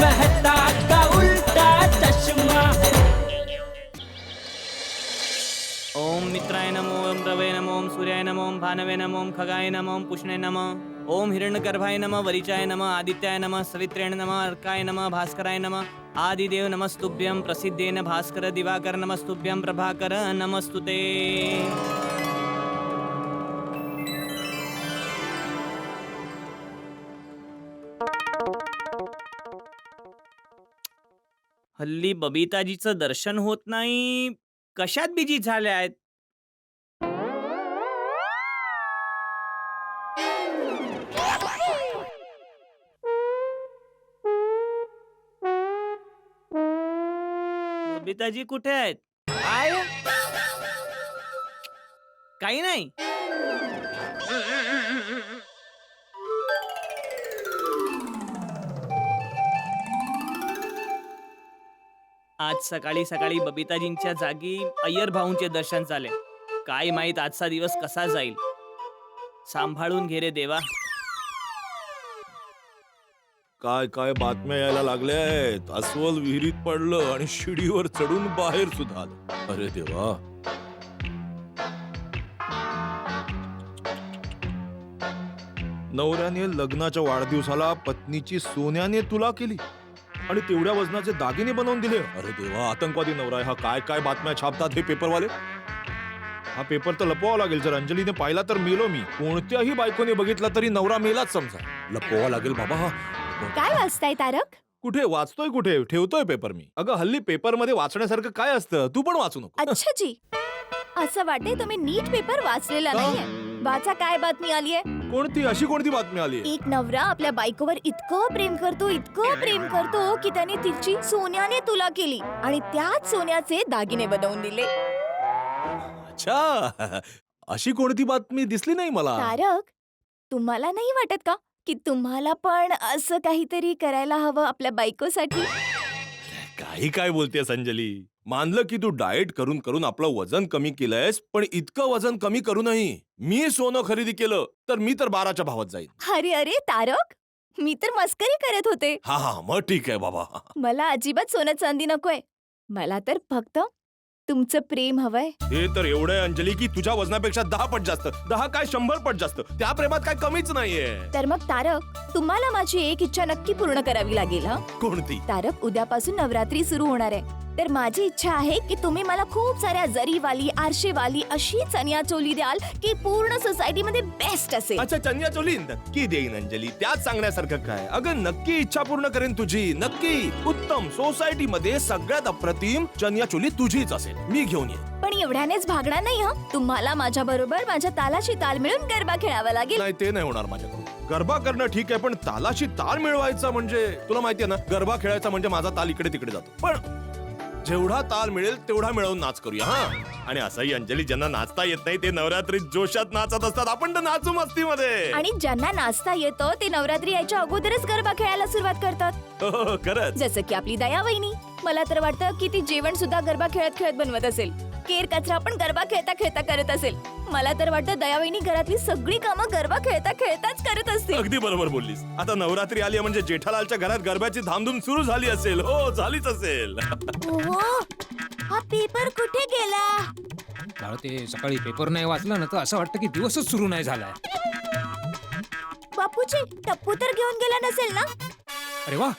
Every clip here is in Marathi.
मेहता का उल्टा चष्मा। ओम मित्राय नमो, ओम रवे नमो, ओम सूर्याय नमो, ओम भानवे नमो, ओम खगाय नमो, ओम पुष्णे नमः, ओम हिरण्यगर्भाय नमः, वरिचाय नमः, आदित्याय नमः, सवित्रेण नमः, अर्काय नमः, भास्कराय नमः, आदिदेव नमस्तुभ्यं, प्रसिद्धेन भास्कर दिवाकर नमस्तुभ्यं, प्रभाकर नमस्तुते। हल्ली बबिताजीचं दर्शन होत नाही, कशात बिजी झाल्या आहेत? बबिताजी कुठे आहेत? काय? काही नाही. आज सकाळी सकाळी बबिताजींच्या जागी अय्यर भाऊंचे दर्शन झाले. काय माहित आजचा दिवस कसा जाईल. सांभाळून घे रे देवा. काय काय बातम्या यायला लागल्या आहेत. अस्वल विहिरीत पडलं आणि शिडीवर चढून बाहेर सुद्धा आलं. अरे देवा. नवऱ्याने लग्नाच्या वाढदिवसाला पत्नीची सोन्याने तुला केली आणि तेवढ्या वजनाचे दागिने बनवून दिले. अरे देवा, आतंकवादी नवरा आहे हा. काय काय बातम्या छापतात हे पेपरवाले. हा पेपर तर लपवावा लागेल. जर अंजलीने पाहिला तर मेलो मी. कोणत्याही बायकोने बघितला तरी नवरा मेलाच समजा. लपवावा लागेल बाबा हा. काय वाचताय तारक? कुठे वाचतोय, कुठे ठेवतोय पेपर मी. अगं हल्ली पेपर मध्ये वाचण्यासारखं काय असतं, तू पण वाचू नको. अच्छा जी, असं वाटतंय तुम्ही नीट पेपर वाचलेला का? नाहीये. वाचा काय बातमी आलीये. कोणती अशी कोणती बातमी आली? एक नवरा आपल्या बायकोवर इतकं प्रेम करतो की त्याने तिची सोन्याने तुला केली आणि त्याच सोन्याचे दागिने बनवून दिले. अच्छा, अशी कोणती बातमी दिसली नाही मला. तारक, तुम्हाला नाही वाटत का की तुम्हाला पण असं काहीतरी करायला हवं आपल्या बायकोसाठी? काही काय बोलतेस अंजली. मानलं की तू डाएट करून करून आपलं वजन कमी केलंयस, पण इतकं वजन कमी करूनही मी सोनं खरेदी केलं तर मी तर 12च्या भावात जाईन. अरे अरे तारक, मी तर मस्करी करत होते. हा हा, मग ठीक आहे बाबा. मला अजिबात सोनं चांदी नकोय. मला तर फक्त तुमचं प्रेम हवंय. हे तर एवढं आहे अंजली की तुझ्या वजनापेक्षा 10 पट जास्त. 10 काय 100 पट जास्त. त्या प्रेमात काय कमीच नाहीये. तर मग तारक, तुम्हाला माझी एक इच्छा नक्की पूर्ण करावी लागेल. हा कोणती? तारक, उद्यापासून नवरात्री सुरू होणार आहे. तर माझी इच्छा आहे की तुम्ही मला खूप साऱ्या जरीवाली, आरशेवाली अशी चनिया चोली द्याल की पूर्ण सोसायटी मध्ये बेस्ट असेल. अच्छा, चनिया चोली नक्की देईन अंजली. त्यात सांगण्यासारखं काय. अगं नक्की इच्छा पूर्ण करेन तुझी. नक्की. उत्तम. सोसायटी मध्ये सगळ्यात अप्रतिम चनिया चोली तुझीच असेल. मी घेऊन येईन. पण एवढ्यानेच भागणार नाही. हा तुम्हाला माझ्या बरोबर माझ्या तालाशी ताल मिळून गरबा खेळावा लागेल. नाही, ते नाही होणार माझ्याकडून. गरबा करणं ठीक आहे, पण तालाशी ताल मिळवायचा म्हणजे तुला माहितीये ना, गरबा खेळायचा म्हणजे माझा ताल इकडे तिकडे जातो. पण जेवढा ताल मिळेल तेवढा मिळवून नाच करूया. हा, आणि असंही अंजली, ज्यांना नाचता येत नाही ते नवरात्रीत जोशात नाचत असतात. आपण तर नाचू मस्तीमध्ये. आणि ज्यांना नाचता येतं ते नवरात्री यायच्या अगोदरच गरबा खेळायला सुरुवात करतात. हो, खरंच. जसं की आपली दया वहिनी. मला तर वाटतं की ती जेवण सुद्धा गरबा खेळत खेळत बनवत असेल. केर कचरा पण गरबा खेळता खेळता करत असेल. मला तर वाटतं दया वहिनी घरातली सगळी कामं गरबा खेळता खेळताच करत असतील. अगदी बरोबर बोललीस. आता नवरात्री आली म्हणजे जेठालालच्या घरात गरब्याची धामधूम सुरू झाली असेल. हो, झालीच असेल. ओहो, हा पेपर कुठे गेला? बाळ, ते सकाळी पेपर नाही वाचला ना तर असं वाटतं की दिवसच सुरू नाही झालाय. बापूजी, टप्पू तर घेऊन गेला नसेल ना? अरे वा,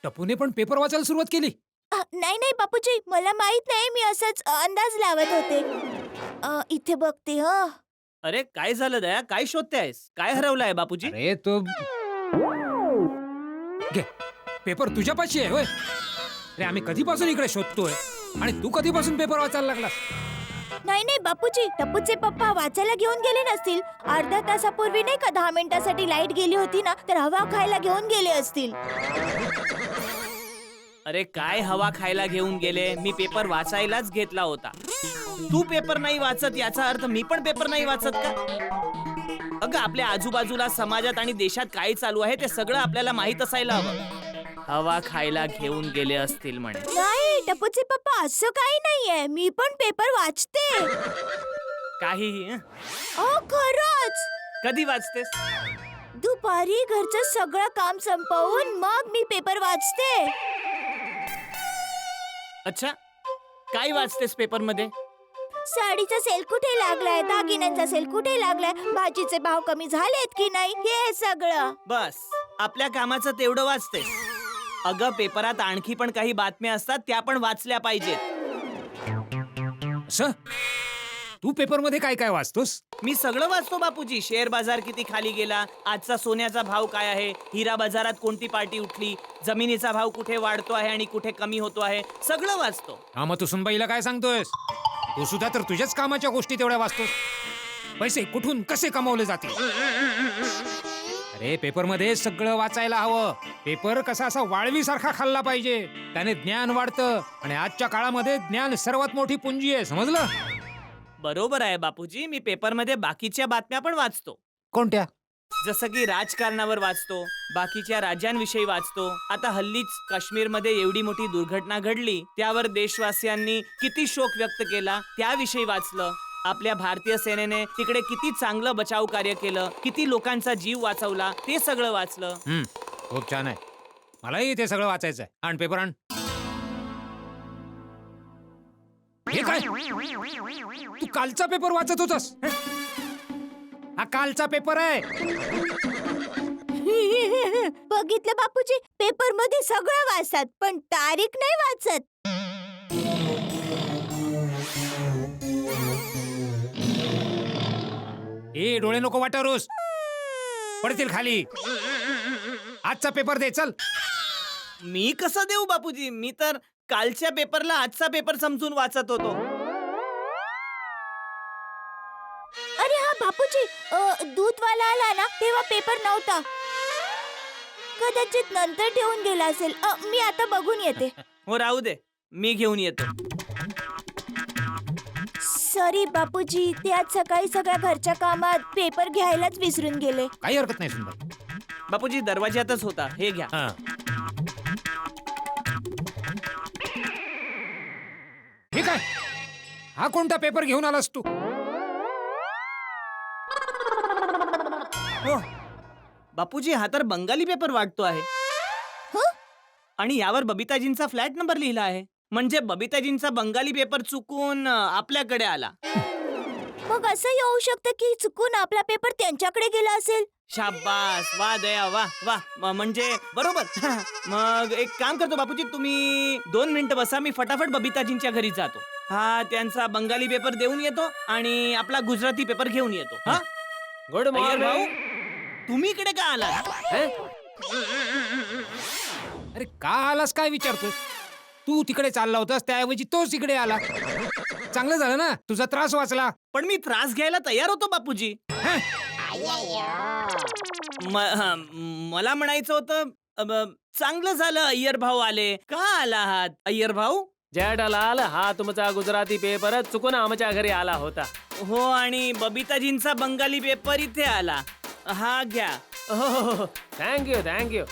टपूने पण पेपर वाचायला सुरुवात केली. नाही नाही बापूजी, मला माहित नाही. मी असंच अंदाज लावत होते. इथे बघते. ह अरे काय झालं दया? काय शोधतेस? काय हरवलंय बापूजी? अरे तो घे, पेपर तुझ्यापाशी आहे होय? अरे आम्ही कधीपासून इकडे शोधतोय आणि तू कधीपासून पेपर वाचायला लागलास? नाही नाही बापूजी, टप्पूचे पप्पा वाचायला घेऊन गेले नसतील. अर्ध्या तासापूर्वी नाही का 10 मिनिटासाठी लाईट गेली होती ना, तर हवा खायला घेऊन गेले असतील. अरे काय हवा खायला घेऊन गेले? मी पेपर वाचायलाच घेतला होता. तू पेपर नाही वाचत याचा अर्थ मी पण पेपर नाही वाचत का? अगं आपल्या आजूबाजूला समाजात आणि देशात काय चालू आहे ते सगळं आपल्याला माहित असायला हवं. हवा खायला घेऊन गेले असतील म्हणे. नाही टप्पूचे पप्पा, असं काही नाहीये. मी पण पेपर वाचते. काहीही हं? खरंच. कधी वाचतेस? दुपारी घरचं सगळं काम संपवून मग मी पेपर वाचते. अच्छा, काय वाचतेस पेपर मध्ये? साडीचा सेल कुठे लागलाय, दागिन्यांचा सेल कुठे लागलाय, भाजीचे भाव कमी झालेत की नाही, हे सगळं. बस आपल्या कामाचं तेवढं वाचतेस. अगं पेपरात आणखी पण काही बातम्या असतात, त्या पण वाचल्या पाहिजेत. असं तू पेपर मध्ये काय काय वाचतोस? मी सगळं वाचतो बापूजी. शेअर बाजार किती खाली गेला, आजचा सोन्याचा भाव काय आहे, हिरा बाजारात कोणती पार्टी उठली, जमिनीचा भाव कुठे वाढतो आहे आणि कुठे कमी होतो आहे, सगळं वाचतो. हा मग तू सुनबाईला काय सांगतोयस? तू सुद्धा तर तुझ्याच कामाच्या गोष्टी तेवढ्या वाचतोस. पैसे कुठून कसे कमावले जातील? अरे पेपर मध्ये सगळं वाचायला हवं. पेपर कसा असा वाळवीसारखा खाल्ला पाहिजे, त्याने ज्ञान वाढतं आणि आजच्या काळामध्ये ज्ञान सर्वात मोठी पुंजी आहे, समजलं? बरोबर आहे बापूजी. मी पेपरमध्ये बाकीच्या बातम्या पण वाचतो. कोणत्या? जसं की राजकारणावर वाचतो, बाकीच्या राज्यांविषयी वाचतो. आता हल्लीच काश्मीरमध्ये एवढी मोठी दुर्घटना घडली, त्यावर देशवासियांनी किती शोक व्यक्त केला त्याविषयी वाचलं. आपल्या भारतीय सेनेने तिकडे किती चांगलं बचाव कार्य केलं, किती लोकांचा जीव वाचवला, ते सगळं वाचलं. खूप छान आहे. मलाही ते सगळं वाचायचं आहे. आण पेपर आण. हे काय? तू कालचा पेपर वाचत होतास? हा कालचा पेपर आहे. बघितलं बापूजी, पेपर मध्ये सगळं वाचतात पण तारीख नाही वाचत. ए डोळे नको वाटारूस, पडतील खाली. आजचा पेपर दे चल. मी कसं देऊ बापूजी? मी तर कालच्या पेपरला आजचा पेपर समजून वाचत होतो. अरे हा बापूजी, दूधवाला आला ना तेव्हा पेपर नव्हता, कदाचित नंतर ठेवून गेला असेल. मी आता बघून येते. हो राहू दे, मी घेऊन येतो. सॉरी बापूजी, ते आज सकाळी सगळ्या घरच्या कामात पेपर घ्यायलाच विसरून गेले. काही हरकत नाही सुनबाई. बापूजी दरवाज्यातच होता, हे घ्या. हा. हे काय? हा कोणता पेपर घेऊन आलास तू? हो बापूजी, हा तर बंगाली पेपर वाटतो आहे. हं? आणि यावर बबिताजींचा फ्लॅट नंबर लिहिला आहे. म्हणजे बबिताजींचा बंगाली पेपर चुकून आपल्याकडे आला. मग असं येऊ शकतं की चुकून आपला पेपर त्यांच्याकडे गेला असेल. शाबास, वा दया, वा वा. म्हणजे बरोबर. मग एक काम करतो बापूजी, तुम्ही 2 मिनिटं बसा, मी फटाफट बबिताजींच्या घरी जातो. हा त्यांचा बंगाली पेपर देऊन येतो आणि आपला गुजराती पेपर घेऊन येतो. हा गुड भाऊ, मॉर्निंग. तुम्ही इकडे का आला? अरे का आलास काय विचारतोस? तू तिकडे चालला होतास, त्याऐवजी तोच इकडे आला. चांगलं झालं ना, तुझा त्रास वाचला. पण मी त्रास घ्यायला तयार होतो बापूजी. हं? मला म्हणायचं होतं, चांगलं झालं अय्यर भाऊ आले. का आला आहात अय्यर भाऊ? जेठालाल, हा तुमचा गुजराती पेपर चुकून आमच्या घरी आला होता. हो, आणि बबिताजींचा बंगाली पेपर इथे आला. हा घ्या. हो. Thank you thank you.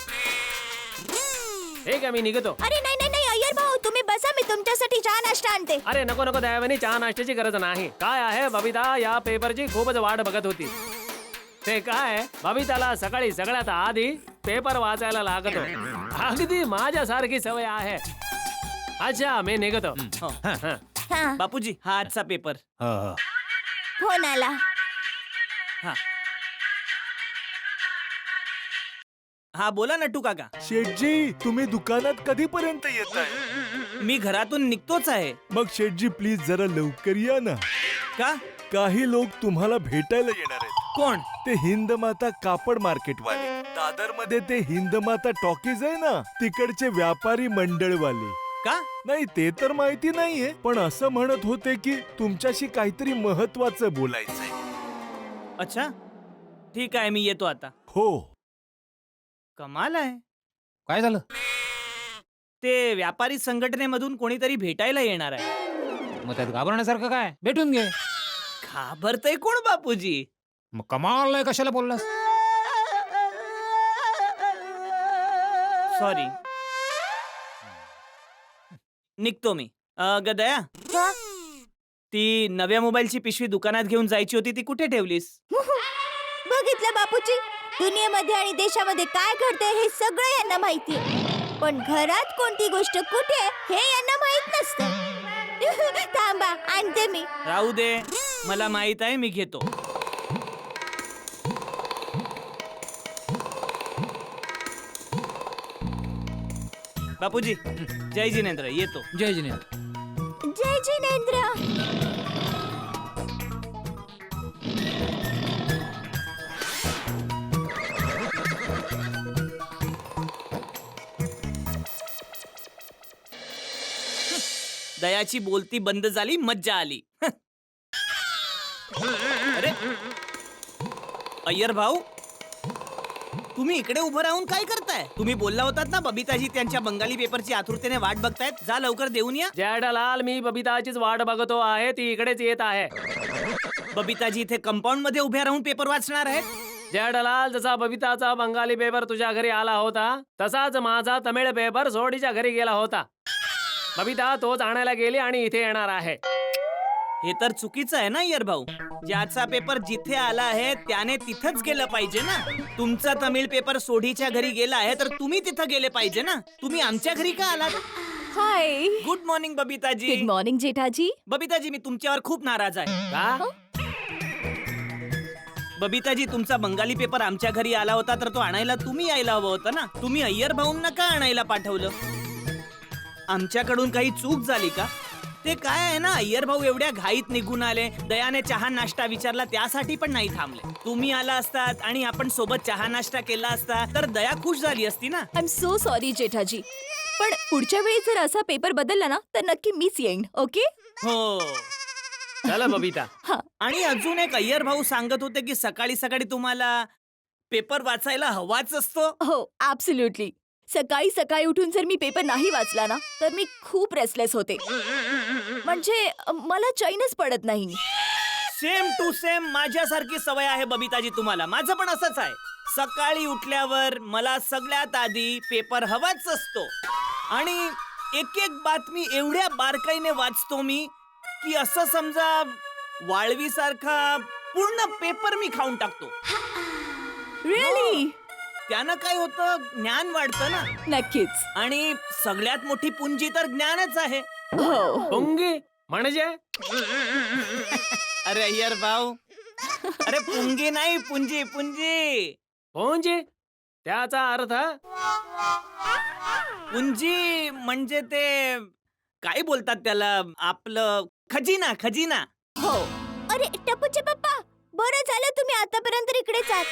ठीक आहे, मी निघतो. अरे नाही नाही नाही अय्यर भाऊ, तुम्ही बसा, मी तुमच्यासाठी चहा नाश्ता आणते. अरे नको नको दयावानी, चहा नाश्त्याची गरज नाही. काय आहे, बबिता या पेपरची खूपच वाट बघत होती. ते काय, बबिताला सकाळी सगळ्यात आधी पेपर वाचायला लागतो. अगदी माझ्यासारखी सवय आहे. अच्छा, मी निघतो. हो. हं. हा, बापूजी, हा आजचा पेपर. फोन आला. हा हा बोला नट्टू काका. शेठजी, तुम्ही दुकानात कधीपर्यंत येताय? मी घरातून निघतोच आहे. मग शेठजी प्लीज जरा लवकर या ना. का? काही लोक तुम्हाला भेटायला येणार आहेत. कोण? ते हिंदमाता कापड मार्केट वाले. दादर मध्ये ते हिंदमाता टॉकीज आहे ना, तिकडचे व्यापारी मंडळवाले. का? नाही ते तर माहिती नाहीये, पण असं म्हणत होते की तुमच्याशी काहीतरी महत्वाचं बोलायचंय. अच्छा, ठीक आहे, मी येतो आता. हो. कमाल आहे. काय झालं? ते व्यापारी संघटनेमधून कोणीतरी भेटायला येणार आहे. मग त्यात घाबरण्यासारखं काय? भेटून घे. घाबरतय कोण बापूजी? मग कमाल आहे, कशाला बोललास? सॉरी, निघतो मी. गदया, हा? ती नव्या मोबाईलची पिशवी दुकानात घेऊन जायची होती, ती कुठे ठेवलीस? बघितलं बापूजी, दुनियेमध्ये आणि देशामध्ये काय घडतंय हे सगळं यांना माहितीये, पण घरात कोणती गोष्ट कुठे आहे हे यांना माहित नसतं. थांबा, आणते मी. राहू दे, मला माहित आहे, मी घेतो. बापूजी, जय जिनेंद्र, येतो. जय जिनेंद्र. जय जिनेंद्र. दयाची बोलती बंद झाली, मज्जा आली. अरे अय्यर भाऊ, तुम्ही इकडे उभं राहून काय करताय? तुम्ही बोलला होतात ना बबिताजी त्यांच्या बंगाली पेपरची आतुरतेने वाट बघतायत. जा लवकर देऊन या. जेठालाल, मी बबिताचीच वाट बघतो आहे, ती इकडेच येत आहे. बबिताजी इथे कंपाऊंड मध्ये उभ्या राहून पेपर वाचणार आहेत. जेठालाल, जसा बबिताचा बंगाली पेपर तुझ्या घरी आला होता तसाच माझा तमिळ पेपर सोडीच्या घरी गेला होता. बबिता तोच आणायला गेली आणि इथे येणार आहे. हे तर चुकीचं आहे ना अय्यर भाऊ. ज्याचा पेपर जिथे आला आहे त्याने तिथंच गेलं पाहिजे ना. तुमचा तमिळ पेपर सोढीच्या घरी गेला आहे तर तुम्ही तिथं गेले पाहिजे ना. तुम्ही आमच्या घरी का आलात? Hi. Good morning Babitaji. Good morning Jethaji. Babitaji, मी तुमच्यावर खूप नाराज आहे. का? बबिताजी, तुमचा बंगाली पेपर आमच्या घरी आला होता तर तो आणायला तुम्ही यायला हवं होतं ना. तुम्ही अय्यर भाऊंना का आणायला पाठवलं? आमच्याकडून काही चूक झाली का? ते काय आहे ना, अय्यर भाऊ एवढ्या घाईत निघून आले. दयाने चहा नाश्ता विचारला त्यासाठी पण नाही थांबले. तुम्ही आला असतात आणि आपण सोबत चहा नाश्ता केला असता तर दया खुश झाली असती ना. I am so sorry Jethaji, पण पुढच्या वेळी जर असा पेपर बदलला ना तर नक्की मीच येईन. ओके? हो. चला बबिता. आणि अजून एक, अय्यर भाऊ सांगत होते की सकाळी सकाळी तुम्हाला पेपर वाचायला हवाच असतो. हो, ऍब्सोल्युटली. सकाळी सकाळी उठून जर मी पेपर नाही वाचला ना तर मी खूप रेस्टलेस होते. म्हणजे मला चैनच पडत नाही. सेम टू सेम माझ्यासारखी सवय आहे बबिताजी तुम्हाला. माझं पण असंच आहे. सकाळी उठल्यावर मला सगळ्यात आधी पेपर हवाच असतो आणि एक एक बातमी एवढ्या बारकाईने वाचतो मी की असं समजा वाळवीसारखा पूर्ण पेपर मी खाऊन टाकतो. रिअली? त्यानं काय होतं, ज्ञान वाढतं ना. नक्कीच. आणि सगळ्यात मोठी पुंजी तर ज्ञानच आहे. हो. पुंगी म्हणजे? अरे अय्यर भाऊ, अरे पुंगी नाही, पुंजी पुंजी. पुंजी? त्याचा अर्थ? पुंजी म्हणजे ते काय बोलतात त्याला, आपलं खजिना. खजिना. हो. अरे टपूचे पप्पा, बरं झालं तुम्ही आतापर्यंत इकडेच आहात.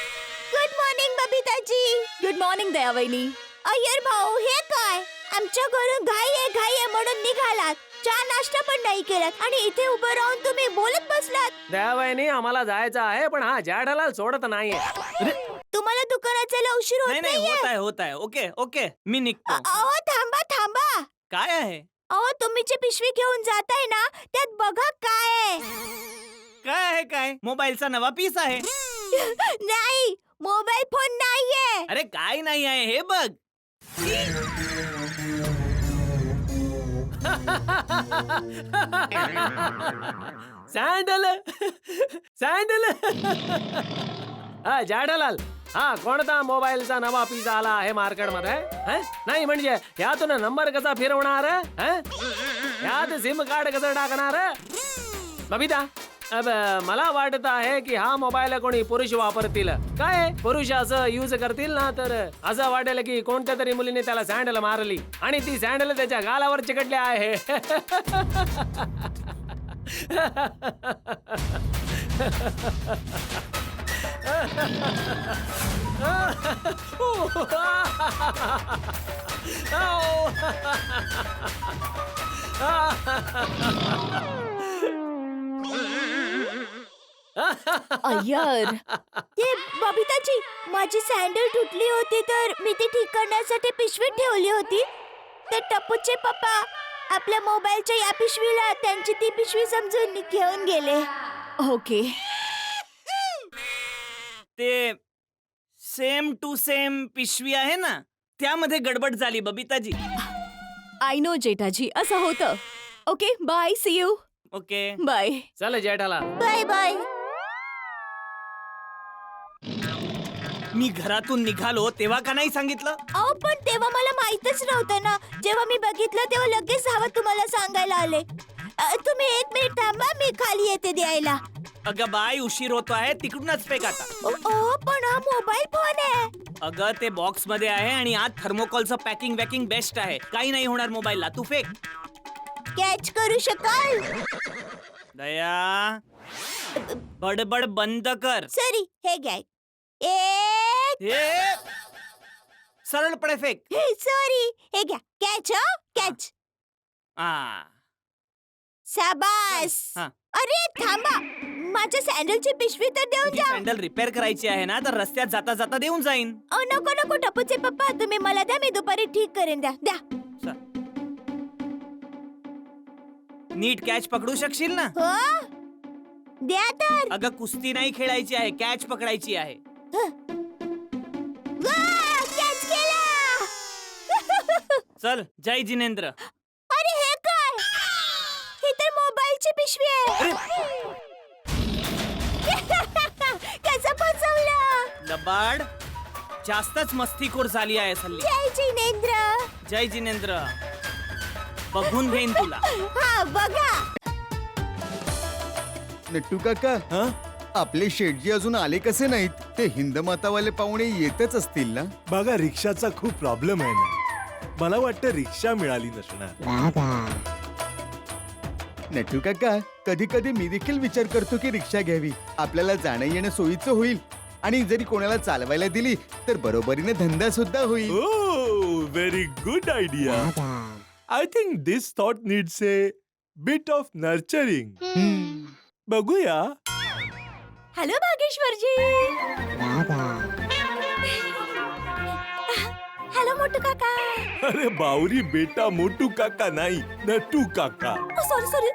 Good morning Babitaji. Good morning दयावहिनी. अय्यर भाऊ, हे काय? आमच्या घरून घाई आहे म्हणून निघालात, चहा नाश्ता पण नाही केलात आणि इथे उभं राहून तुम्ही बोलत बसलात. दयाबाईनी, आम्हाला जायचं आहे पण हा जेठालाल सोडत नाहीये. तुम्हाला दुकानात जायला उशीर होत नाही नाही, नाहीये? होत आहे. ओके ओके, मी निघतो. अहो थांबा थांबा. काय आहे? अहो तुम्ही जी पिशवी घेऊन जाताय ना त्यात बघा काय आहे. काय आहे? काय? मोबाईलचा नवा पीस आहे. नाही, मोबाईल फोन नाहीये. अरे काय नाही आहे हे बघ. सँडल. सँडल. हा जेठालाल, हा कोणता मोबाईलचा नवा पीस आला आहे मार्केटमध्ये? नाही म्हणजे यातून नंबर कसा फिरवणार? यात सिम कार्ड कसं टाकणार? बबिता, अब मला वाटत आहे की हा मोबाईल कोणी पुरुष वापरतील. काय पुरुष असं यूज करतील ना तर असं वाटेल की कोणत्या तरी मुलीने त्याला सँडल मारली आणि ती सँडल त्याच्या गालावर चिकटली आहे. अय्यर, ते बबिताजी, माझी सँडल तुटली होती तर मी ती ठीक करण्यासाठी पिशवीत ठेवली होती. तर टपूचे पप्पा आपल्या मोबाईलच्या या पिशवीला त्यांची ती पिशवी समजून घेऊन गेले. ओके. ते सेम टू सेम पिशवी आहे ना, त्यामध्ये गडबड झाली बबिताजी. आय नो जेठाजी, असं होतं. Okay, bye, see you. Okay bye. चल जेठालाल. Bye bye. मी घरातून निघालो तेव्हा का नाही सांगितलं? अहो पण तेव्हा मला माहितच नव्हतं ना. जेव्हा मी बघितलं तेव्हा लगेच धावत तुम्हाला सांगायला आले. तुम्ही 1 मिनिट थांबा, मी खाली येते द्यायला. अगं बाय, उशीर होतो आहे, तिकडूनच फेक आता. पण हा मोबाईल फोन आहे. अगं ते बॉक्स मध्ये आहे आणि आत थर्मोकॉलचं पॅकिंग वॅकिंग बेस्ट आहे. काही नाही होणार मोबाईलला, तू फेक. कॅच करू शकाल? दया, बडबड बंद कर. सॉरी, हे घ्या. हे सरळपणे फेक. सॉरी, हे घ्या. Catch, catch. शाबास. हा. अरे थांबा, माझ्या सँडलची पिशवी तर देऊन जा. सँडल रिपेअर करायची आहे ना, तर रस्त्यात जाता जाता देऊन जाईन. नको नको टपूचे पप्पा, तुम्ही मला द्या, मी दुपारी ठीक करेन. द्या द्या. नीट कॅच पकडू शकशील ना? हो द्या तर. अगं कुस्ती नाही खेळायची आहे, कॅच पकडायची आहे. कॅच केला. चल, जय जिनेंद्र. अरे हे काय? ही तर मोबाईलची पिशवी आहे. कसं फसवलं? लबाड, जास्तच मस्तीखोर झाली आहे हल्ली. जय जिनेंद्र. जय जिनेंद्र. बघून घेईन तुला. हा बघा. नट्टू काका, आपले शेटजी अजून आले कसे नाहीत? ते हिंदमातावाले पाहुणे येतच असतील ना? बघा, रिक्षाचा खूप प्रॉब्लेम आहे ना. मला वाटतं रिक्षा मिळाली नसणार. नट्टू काका, कधी कधी मी देखील विचार करतो की रिक्षा घ्यावी. आपल्याला जाणं येणं सोयीचं होईल आणि जरी कोणाला चालवायला दिली तर बरोबरीने धंदा सुद्धा होईल. Oh, very good idea. I think this thought needs a bit of nurturing. बघूया. हॅलो भागेश्वरजी. हॅलो मोठू काका. अरे बावरी बेटा, मोटू काका नाही, नटू काका. सॉरी सॉरी,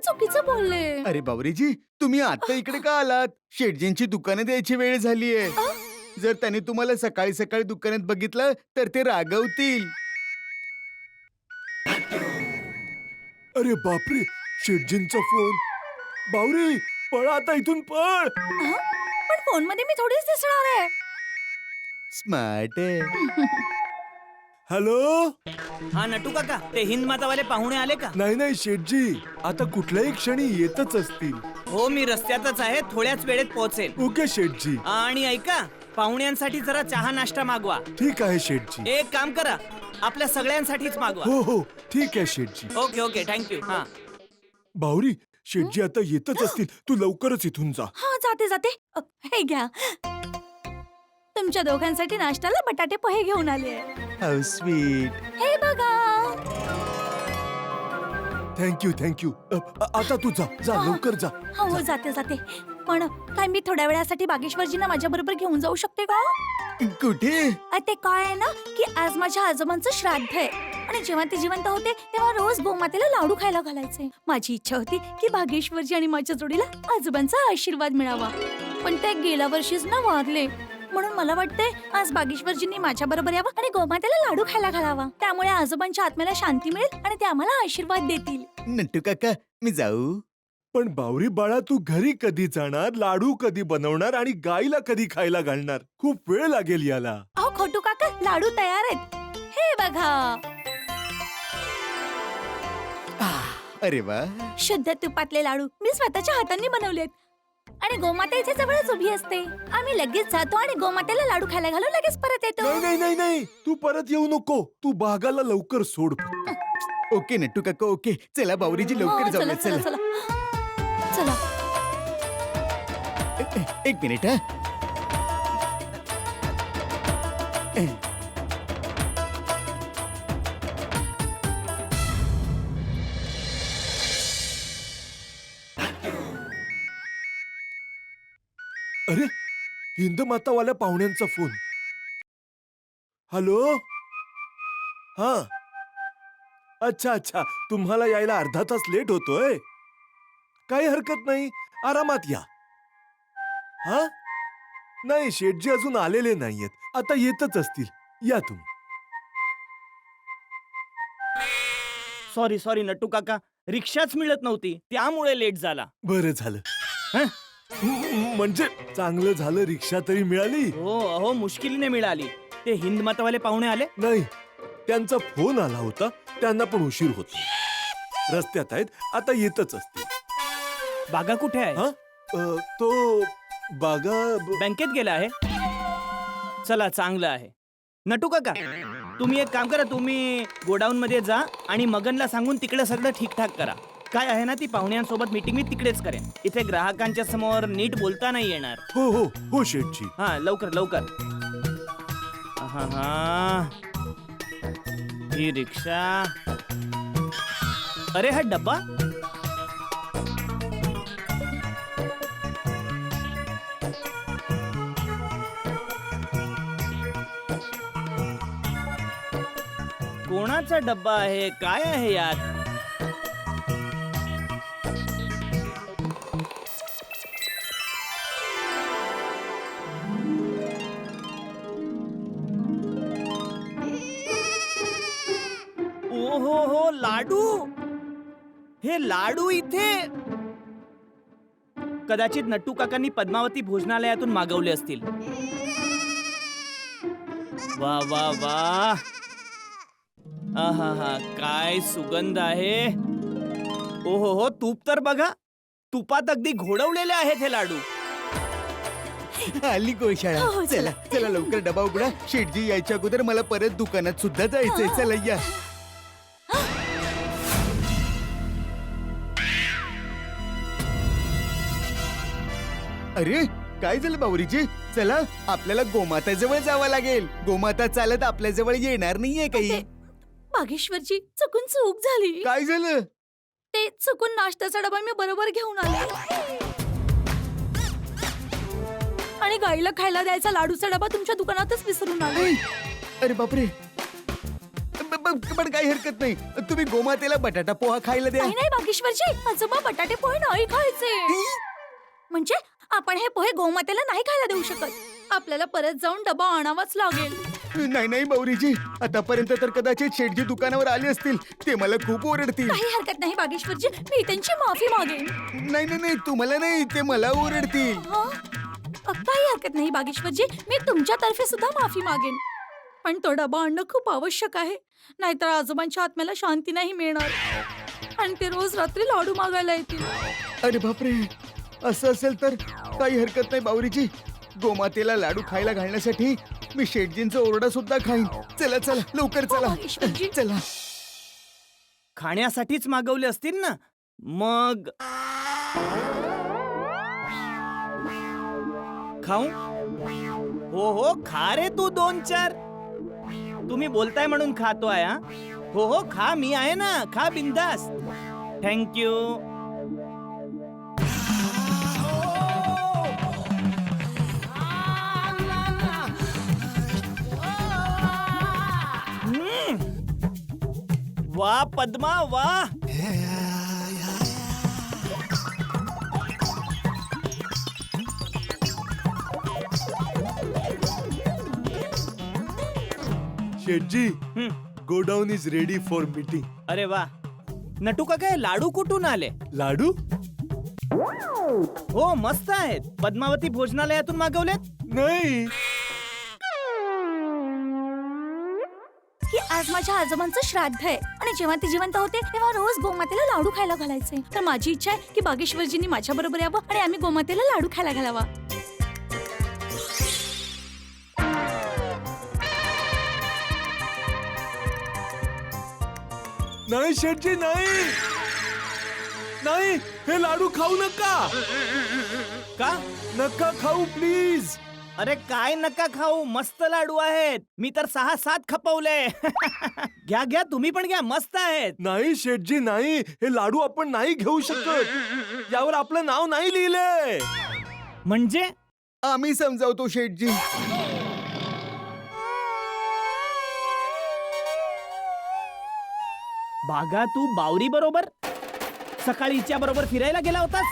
चुकीचं बोलले. अरे बावरीजी, तुम्ही आता इकडे का आलात? शेटजींची दुकानं द्यायची वेळ झालीये. जर त्यांनी तुम्हाला सकाळी सकाळी दुकानात बघितलं तर ते रागवतील. अरे बापरे, शेटजींचा फोन. बावरी, पळ आता इथून, पळ. पण फोन मध्ये मी थोडीच दिसणार आहे. स्मार्ट आहे. हॅलो. हा नटू काका, ते हिंद मातावाले पाहुणे आले का? नाही नाही शेटजी, आता कुठल्याही क्षणी येतच असतील. हो, मी रस्त्यातच आहे, थोड्याच वेळेत पोहोचेल. ओके शेटजी. आणि ऐका, पाहुण्यांसाठी जरा चहा नाश्ता मागवा. ठीक आहे शेटजी. एक काम करा, आपल्या सगळ्यांसाठीच मागवा. हो हो, ठीक आहे शेटजी. Okay okay, thank you. हा बावरी, शेटजी आता येतच असतील, तू लवकरच इथून जा. हा जाते जाते. हे घ्या, तुमच्या दोघांसाठी नाश्त्याला बटाटे पोहे घेऊन आले. How sweet. हे बघा. Thank you thank you. आता तू जा, जा लवकर जा. हो जाते जाते. पण काय मी थोड्या वेळासाठी बागेश्वरजींना माझ्या बरोबर घेऊन जाऊ शकते का? कुठे? ते काय आहे ना की आज माझ्या आजोबांचं श्राद्ध आहे आणि जेव्हा ते जिवंत होते तेव्हा रोज गोमातेला लाडू खायला घालायचे. माझी इच्छा होती की बागेश्वरजी आणि माझ्या जोडीला आजोबांचा आशीर्वाद मिळावा, पण ते गेल्या वर्षीच ना वारले. म्हणून मला वाटतंय आज बागेश्वरजींनी माझ्या बरोबर यावं आणि गोमातेला लाडू खायला घालावा. त्यामुळे आजोबांच्या आत्म्याला शांती मिळेल आणि ते आम्हाला आशीर्वाद देतील. नट्टू काका, मी जाऊ? पण बावरी बाळा, तू घरी कधी जाणार, लाडू कधी बनवणार आणि गाईला कधी खायला घालणार? खूप वेळ लागेल याला. अहो खोटू काका, लाडू तयार आहेत. हे बघा. अरे वा. शुद्ध तुपातले लाडू मी स्वतःच्या हातांनी बनवलेत आणि गोमाता इथे जवळच उभी असते. आम्ही लगेच जातो आणि गोमातेला लाडू खायला घालून लगेच परत येतो. नाही नाही नाही नाही, तू परत येऊ नको. तू बागाला लवकर सोड फक्त. ओके नट्टू काका, ओके. चला बावरीजी, लवकर हो, जाऊया. चला चला. चला. एक मिनिट. हा. अरे, हिंदमातावाल्या पाहुण्यांचा फोन. हॅलो. हा, अच्छा अच्छा, तुम्हाला यायला अर्धा तास लेट होतोय. काही हरकत नाही, आरामात या. हा, नाही, शेठजी अजून आलेले नाहीयेत, आता येतच असतील. या तुम्ही. सॉरी सॉरी नट्टू काका, रिक्षाच मिळत नव्हती, त्यामुळे लेट झाला. बरं झालं. म्हणजे चांगलं झालं रिक्षा तरी मिळाली. हो अहो मुश्किलीने मिळाली. ते हिंद मतवाले पाहुणे आले. नाही, त्यांचा फोन आला होता, त्यांना पण उशीर होता. रस्त्यात आहेत, आता येतच असतील. बागा कुठे आहे? हा? तो बागा बँकेत गेला आहे. चला चांगलं आहे. नटू काका तुम्ही एक काम करा, तुम्ही गोडाऊन मध्ये जा आणि मगनला सांगून तिकडे सगळं ठीकठाक करा. काय आहे ना, ती पाहुण्यांसोबत मीटिंग मी तिकडेच करेन. इथे ग्राहकांच्या समोर नीट बोलता नाही येणार. हो हो हो शेठजी. हा लवकर लवकर. हा हा ही रिक्षा. अरे हा डब्बा. कोणाचा डब्बा आहे? काय आहे यात? ओहो हो लाडू. हे लाडू इथे कदाचित नट्टू काकांनी पद्मावती भोजनालयातून मागवले असतील. वा वा वा. आहा काय सुगंध आहे. ओहो हो तूप तर बघा. तुपात अगदी घोडवलेले आहेत हे लाडू. आली गोशाळा. हो, चला चला लवकर डबा उघडा. शेठजी यायच्या अगोदर मला परत दुकानात सुद्धा जायचंय. चला या. अरे काय झालं बावरीजी? चला आपल्याला गोमाता जवळ जावं लागेल. गोमाता चालत आपल्या जवळ येणार नाहीये काही. बागेश्वरची चुकून चूक झाली. काय झालं? ते चुकून नाश्त्याचा डबा मी बरोबर घेऊन आले आणि गाईला खायला द्यायचा लाडूचा डबा तुमच्या दुकानातच विसरून आले. अरे बापरे. पण काही हरकत नाही. तुम्ही गोमातेला बटाटा पोहा खायला द्या. नाही नाही बागेश्वरजी, आजोबा बटाटे पोहे नाही खायचे. म्हणजे आपण हे पोहे गोमातेला नाही खायला देऊ शकत. आपल्याला परत जाऊन डबा आणावाच लागेल. नाही नाही बावरीजी, आतापर्यंत तर कदाचित शेठजी दुकानावर आले असतील. ते मला खूप ओरडतील. काही हरकत नाही बागेश्वरजी, मी त्यांची माफी मागेन. नाही नाही नाही, तुम्हाला नाही, ते मला ओरडतील. हं? काही हरकत नाही बागेश्वरजी, मी तुमच्यातर्फे सुद्धा माफी मागेन. पण तो डबा आणणं खूप आवश्यक आहे, नाहीतर आजोबांच्या आत्म्याला शांती नाही मिळणार आणि ते रोज रात्री लाडू मागायला येतील. अरे बापरे, असं असेल तर काही हरकत नाही बावरीजी. गोमातेला लाडू खायला घालण्यासाठी मी शेठजींचा ओरडा सुद्धा खाईन. चला चला लवकर चला. बागेश्वरजी. चला. खाण्यासाठीच मागवले असतील ना मग. खाऊ. हो हो खा रे तू 2-4. तुम्ही बोलताय म्हणून खातोय. हा हो हो खा, मी आहे ना, खा बिंदास. थँक्यू. वा पद्मा वा. शेठजी, godown is ready for meeting. अरे वा. नटू काका हे लाडू कुठून आले? लाडू? हो मस्त आहेत. पद्मावती भोजनालयातून मागवलेत? नाही. की आज माझ्या आजोबांचं श्राद्ध आहे आणि जेव्हा ते जिवंत होते तेव्हा रोज गोमातेला लाडू खायला घालायचे. तर माझी इच्छा आहे की बागेश्वरजींनी माझ्या बरोबर यावं आणि आम्ही गोमातेला लाडू खायला घालावा. नाही शेठजी, नाही नाही, हे लाडू खाऊ नका. का? नका खाऊ प्लीज. अरे काय नका खाऊ, मस्त लाडू आहेत. मी तर 6-7 खपवले. घ्या घ्या, तुम्ही पण घ्या, मस्त आहेत. नाही शेठजी, नाही, हे लाडू आपण नाही घेऊ शकत. यावर आपलं नाव नाही लिहिलंय. म्हणजे आम्ही समजावतो शेठजी. बागा तू बावरी बरोबर सकाळी हिच्या बरोबर फिरायला गेला होतास?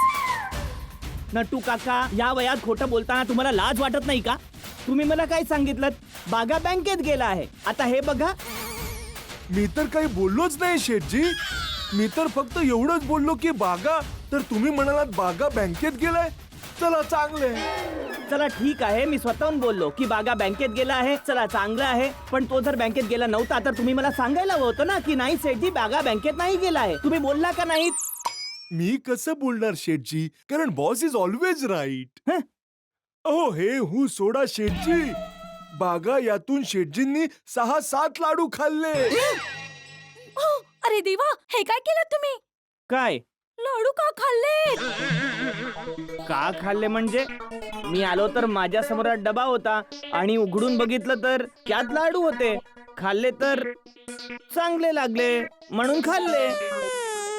नटू काका, या वयात खोटं बोलताना तुम्हाला लाज वाटत नाही का? तुम्ही मला काय सांगितलं? बागा बँकेत गेला आहे. आता हे बघा. मी तर काही बोललोच नाही शेठजी. मी तर फक्त एवढंच बोललो की बागा. तर तुम्ही म्हणालात बागा बँकेत गेलाय, चला चांगले. चला ठीक आहे, मी स्वतःहून बोललो की बागा बँकेत गेला आहे. चला चांगलं आहे, पण तो जर बँकेत गेला नव्हता तर तुम्ही मला सांगायला हवं होतं ना की नाही सेठजी बागा बँकेत नाही गेला आहे. तुम्ही बोलला का नाहीत? मी कसं बोलणार शेठजी, कारण बॉस इज ऑलवेज राईट. अहो हे हू सोडा शेठजी, बागा यातून शेठजींनी 6-7 लाडू खाल्ले. अरे देवा, हे काय केलं तुम्ही? काय लाडू का खाल्ले? का खाल्ले म्हणजे? मी आलो तर माझ्या समोर डबा होता आणि उघडून बघितलं तर त्यात लाडू होते. खाल्ले तर चांगले लागले म्हणून खाल्ले.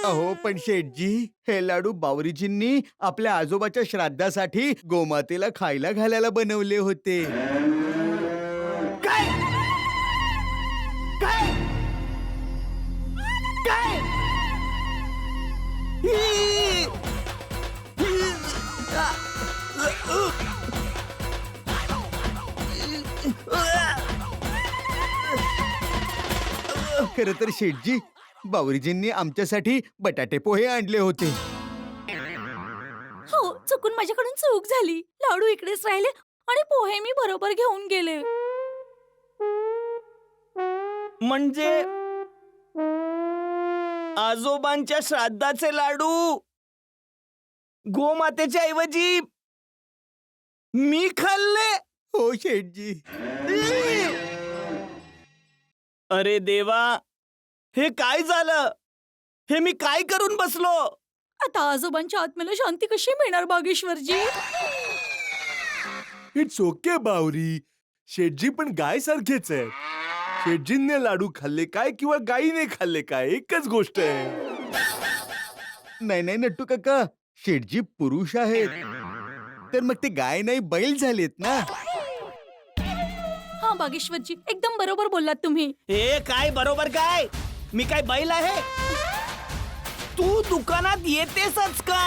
अहो पण शेठजी, हे लाडू बावरीजींनी आपल्या आजोबाच्या श्राद्धासाठी गोमातेला खायला घालायला बनवले होते. काय काय काय खरं तर शेठजी, बावरीजींनी आमच्यासाठी बटाटे पोहे आणले होते. हो, चुकून माझ्याकडून चूक झाली. लाडू इकडेच राहिले आणि पोहे मी बरोबर घेऊन गेले. म्हणजे आजोबांच्या श्राद्धाचे लाडू गोमातेच्या ऐवजी मी खाल्ले. हो शेठजी. अरे देवा, हे काय झालं? हे मी काय करून बसलो? आता आजोबांच्या आत्म्याला शांती कशी मिळणार बागेश्वरजी? इट्स ओके बावरी, शेठजी पण गाय सारखेच आहे. शेठजींनी लाडू खाल्ले काय किंवा गायीने खाल्ले काय, एकच गोष्ट आहे. नाही नाही नट्टू काका, शेठजी पुरुष आहेत, तर मग ते गाय नाही बैल झालेत ना. हा बागेश्वरजी, एकदम बरोबर बोललात तुम्ही. हे काय बरोबर काय? मी काय बैल आहे? तू दुकानात येतेसच का?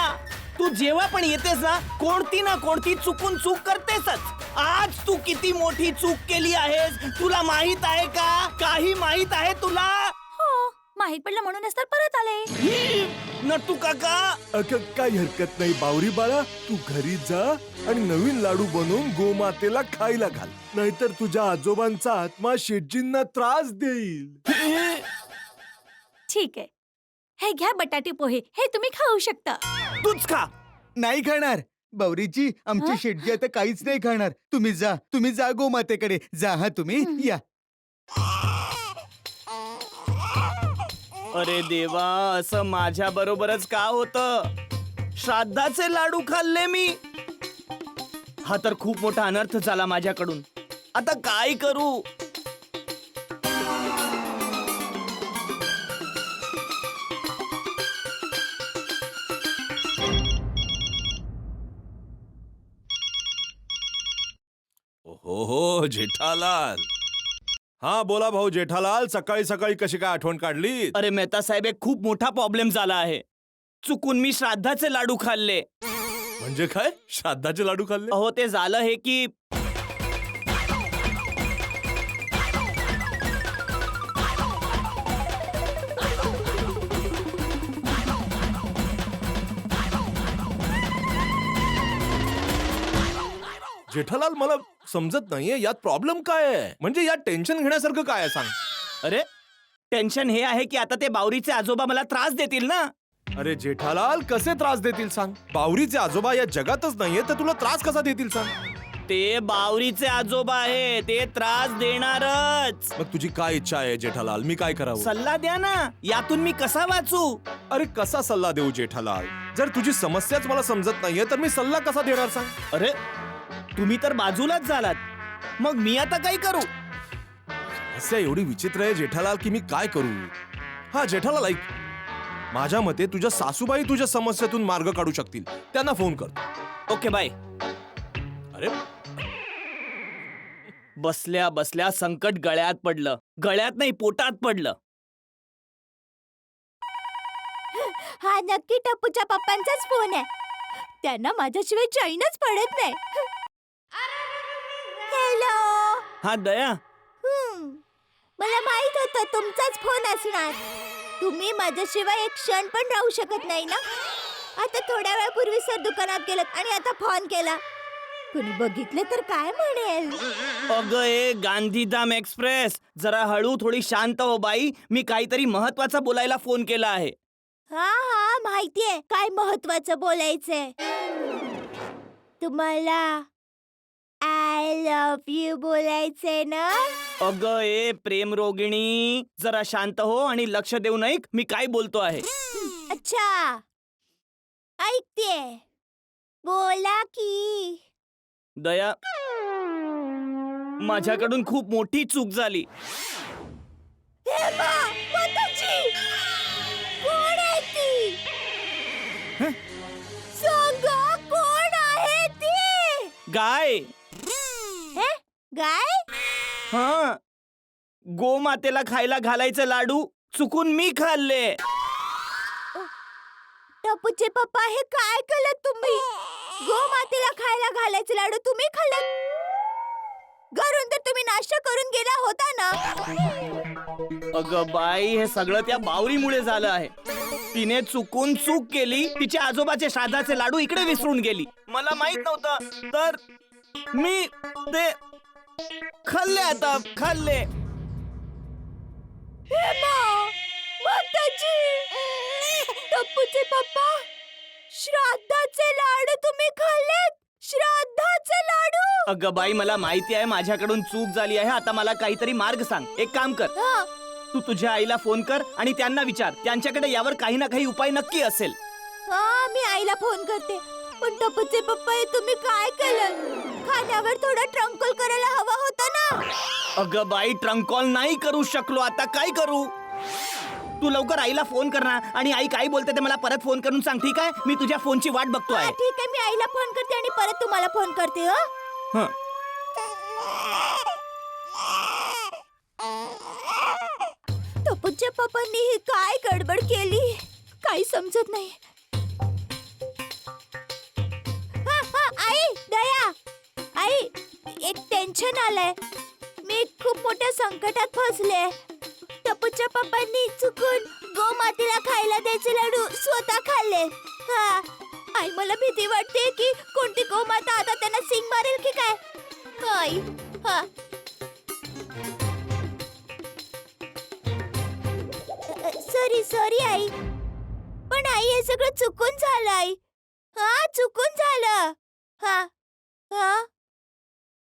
तू जेव्हा पण येतेस ना कोणती चुकून चूक करतेसच. आज तू किती मोठी चूक केली आहेस तुला माहित आहे का? काही माहित आहे तुला? हो, माहित पडलं म्हणूनच तर परत आले. नट्टू काका, काही हरकत नाही बावरी बाळा, तू घरी जा आणि नवीन लाडू बनवून गोमातेला खायला घाल, नाहीतर तुझ्या आजोबांचा आत्मा शेठजींना त्रास देईल. ठीक आहे, हे घ्या बटाटे पोहे, हे तुम्ही खाऊ शकता. तूच खा. नाही खाणार बावरीजी, आमचे शेठजी आता काहीच नाही खाणार. तुम्ही जा गोमातेकडे जा. हा तुम्ही या. अरे देवा, असं माझ्या बरोबरच का होतं? श्राद्धाचे लाडू खाल्ले मी. हा तर खूप मोठा अनर्थ झाला माझ्याकडून. आता काय करू? हो जेठालाल. हा बोला भाऊ जेठालाल, सकाळी सकाळी कशी काय आठवण काढली? अरे मेहता साहेब, एक खूप मोठा प्रॉब्लेम झाला आहे. चुकून मी श्राद्धाचे लाडू खाल्ले. म्हणजे काय? श्राद्धाचे लाडू खाल्ले? अहो, ते झालं हे की जेठालाल, मला समजत नाहीये यात प्रॉब्लेम काय आहे. म्हणजे यात टेन्शन घेण्यासारखं काय आहे सांग. अरे टेन्शन हे आहे की आता ते बावरीचे आजोबा मला त्रास देतील ना. अरे जेठालाल, कसे त्रास देतील सांग? बावरीचे आजोबा या जगातच नाहीये तर तुला त्रास कसा देतील सांग? ते बावरीचे आजोबा आहे, ते त्रास देणारच. मग तुझी काय इच्छा आहे जेठालाल? मी काय करावं? सल्ला द्या ना, यातून मी कसा वाचू? अरे कसा सल्ला देऊ जेठालाल? जर तुझी समस्याच मला समजत नाहीये तर मी सल्ला कसा देणार सांग? अरे तुम्ही तर बाजूलाच झालात, मग मी आता काय करू? समस्या एवढी विचित्र आहे जेठालाल की मी काय करू? हा जेठालाल ऐक, माझ्या मते तुझ्या सासूबाई तुझ्या समस्येतून मार्ग काढू शकतील. त्यांना फोन कर. Okay bye. अरे बसल्या बसल्या संकट गळ्यात पडलं. गळ्यात नाही, पोटात पडलं. हा नक्की टप्पूच्या पप्पांचाच फोन आहे. त्यांना माझ्याशिवाय चैनच पडत नाही. हॅलो. हा दया, मला माहित होतं तुमचाच फोन असणार. तुम्ही माझ्याशिवाय एक क्षण पण राहू शकत नाही ना. आता थोड्या वेळापूर्वी सर दुकानात गेलेत आणि आता फोन केला. कुणी बघितले तर काय म्हणेल? अगं ए गांधीधाम एक्सप्रेस, जरा हळू, थोडी शांत हो बाई. मी काहीतरी महत्वाचं बोलायला फोन केला आहे. हा हा माहितीये काय महत्वाचं बोलायचंय. तुम्हाला आय लव्ह यू बोलायचंय ना? अगं ए प्रेम रोगिणी, जरा शांत हो आणि लक्ष देऊन ऐक मी काय बोलतो आहे. अच्छा ऐकते, बोला की. दया, माझ्याकडून खूप मोठी चूक झाली. हेमा, माताजी! कोण आहे ती? सांगा कोण आहे ती? गाय. हे? गाय? हा, गोमातेला खायला घालायचे लाडू चुकून मी खाल्ले. टपूचे पप्पा हे काय केलं तुम्ही? गोमातेला खायला घालायचे लाडू तुम्ही खाल्लात? घरून तर तुम्ही नाश्ता करून गेला होता ना. अगं बाई, हे सगळं त्या बावरीमुळे झालं आहे. तिने चुकून चूक केली, तिच्या आजोबाचे श्राद्धाचे लाडू इकडे विसरून गेली. मला माहित नव्हतं, तर मी ते खाल्ले. आता खाल्ले. टप्पूचे पप्पा, श्राद्धाचे लाडू तुम्ही खाल्लेत? श्राद्धाचे लाडू? अगं बाई, मला माहिती आहे माझ्याकडून चूक झाली आहे. आता मला काहीतरी मार्ग सांग. एक काम कर, हा, तू तुझ्या आईला फोन कर आणि त्यांना विचार. त्यांच्याकडे यावर काही ना काही उपाय नक्की असेल. हा, मी आईला फोन करते. पण टप्पूचे पप्पा हे तुम्ही काय केलं? खाण्यावर थोडं ट्रंकल करायला हवा होता ना. अगं बाई, ट्रंक कॉल नाही करू शकलो. आता काय करू? तू लवकर आईला फोन कर ना, आणि आई काय बोलते ते मला परत फोन करून सांग, ठीक आहे? मी तुझ्या फोनची वाट बघतो हा, आहे. ठीक आहे, मी आईला फोन करते आणि परत तुम्हाला फोन करते. हं. टपूच्या पप्पांनी ही काय गडबड केली काही समजत नाही. हा, हा, आई, दया, आई, एक टेन्शन आलंय. मी खूप मोठ्या संकटात फसले. टपूच्या पप्पांनी चुकून गोमातेला खायला द्यायचे लाडू स्वतः खाल्ले. हा, आई, मला भीती वाटते की कोणती गोमाता आता त्यांना सिंग मारेल की काय. आई, हा, सॉरी आई. पण आई, हे सगळं चुकून झालं आई. हा, चुकून झालं. हा हा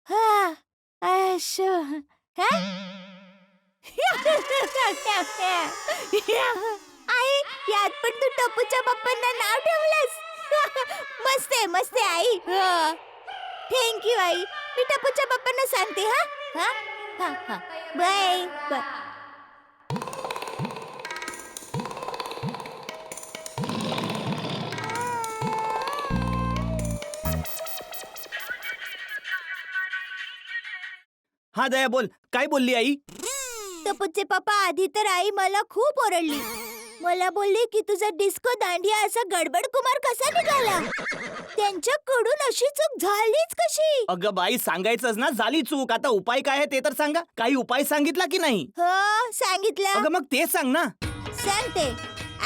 हा असं. हा? आई, यात पण तू टपूच्या पप्पांना नाव ठेवलंस. मस्त आहे, मस्त आहे आई. थँक्यू आई. मी टपूच्या पप्पांना सांगते. हा हा हा हा, बाय बाय. हा दया, बोल. काय बोलली आई? टपूचे पप्पा, आधी तर आई मला खूप ओरडली. मला बोलली की तुझा डिस्को दांडिया असा गडबड कुमार कसा निघाला. त्यांच्याकडून अशी चूक झालीच कशी? अगं बाई, सांगायचंच ना, झाली चूक. आता उपाय काय आहे ते तर सांगा. काही उपाय सांगितला की नाही? हो, सांगितलं. अगं मग ते सांग ना. सांगते.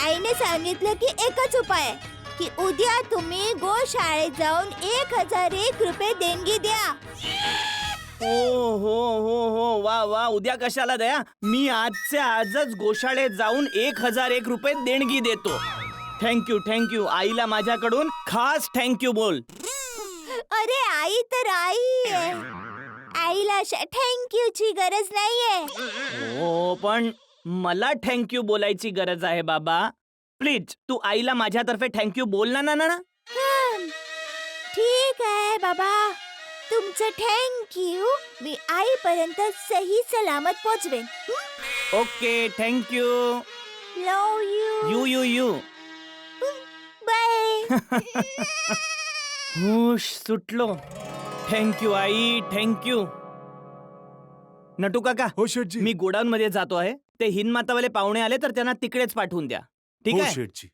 आईने सांगितलं की एकच उपाय आहे की उद्या तुम्ही गोशाळेत जाऊन 1001 रुपये देणगी द्या. हो हो हो हो, वा वा. उद्या कशाला दया? मी आजच्या आजच गोशाळेत जाऊन 1001 रुपये देणगी देतो. Thank you thank you. आईला माझ्याकडून खास थँक्यू बोल. अरे आई तर आई आहे. आईला अशा थँक्यूची गरज नाहीये. हो, पण मला थँक्यू बोलायची गरज आहे बाबा. प्लीज तू आईला माझ्यातर्फे थँक्यू बोल ना. ना. ठीक आहे बाबा, तुमचं थँक्यू मी आईपर्यंत सही सलामत पोचवेन. Okay, thank you. Love you. You you you. Bye. हुश सुटलो. थँक्यू आई, थँक्यू. नटू काका, हो शेठजी. मी गोडाऊन मध्ये जातो आहे. ते हिंदमातावाले पाहुणे आले तर त्यांना तिकडेच पाठवून द्या, ठीक हो आहे? शेठजी.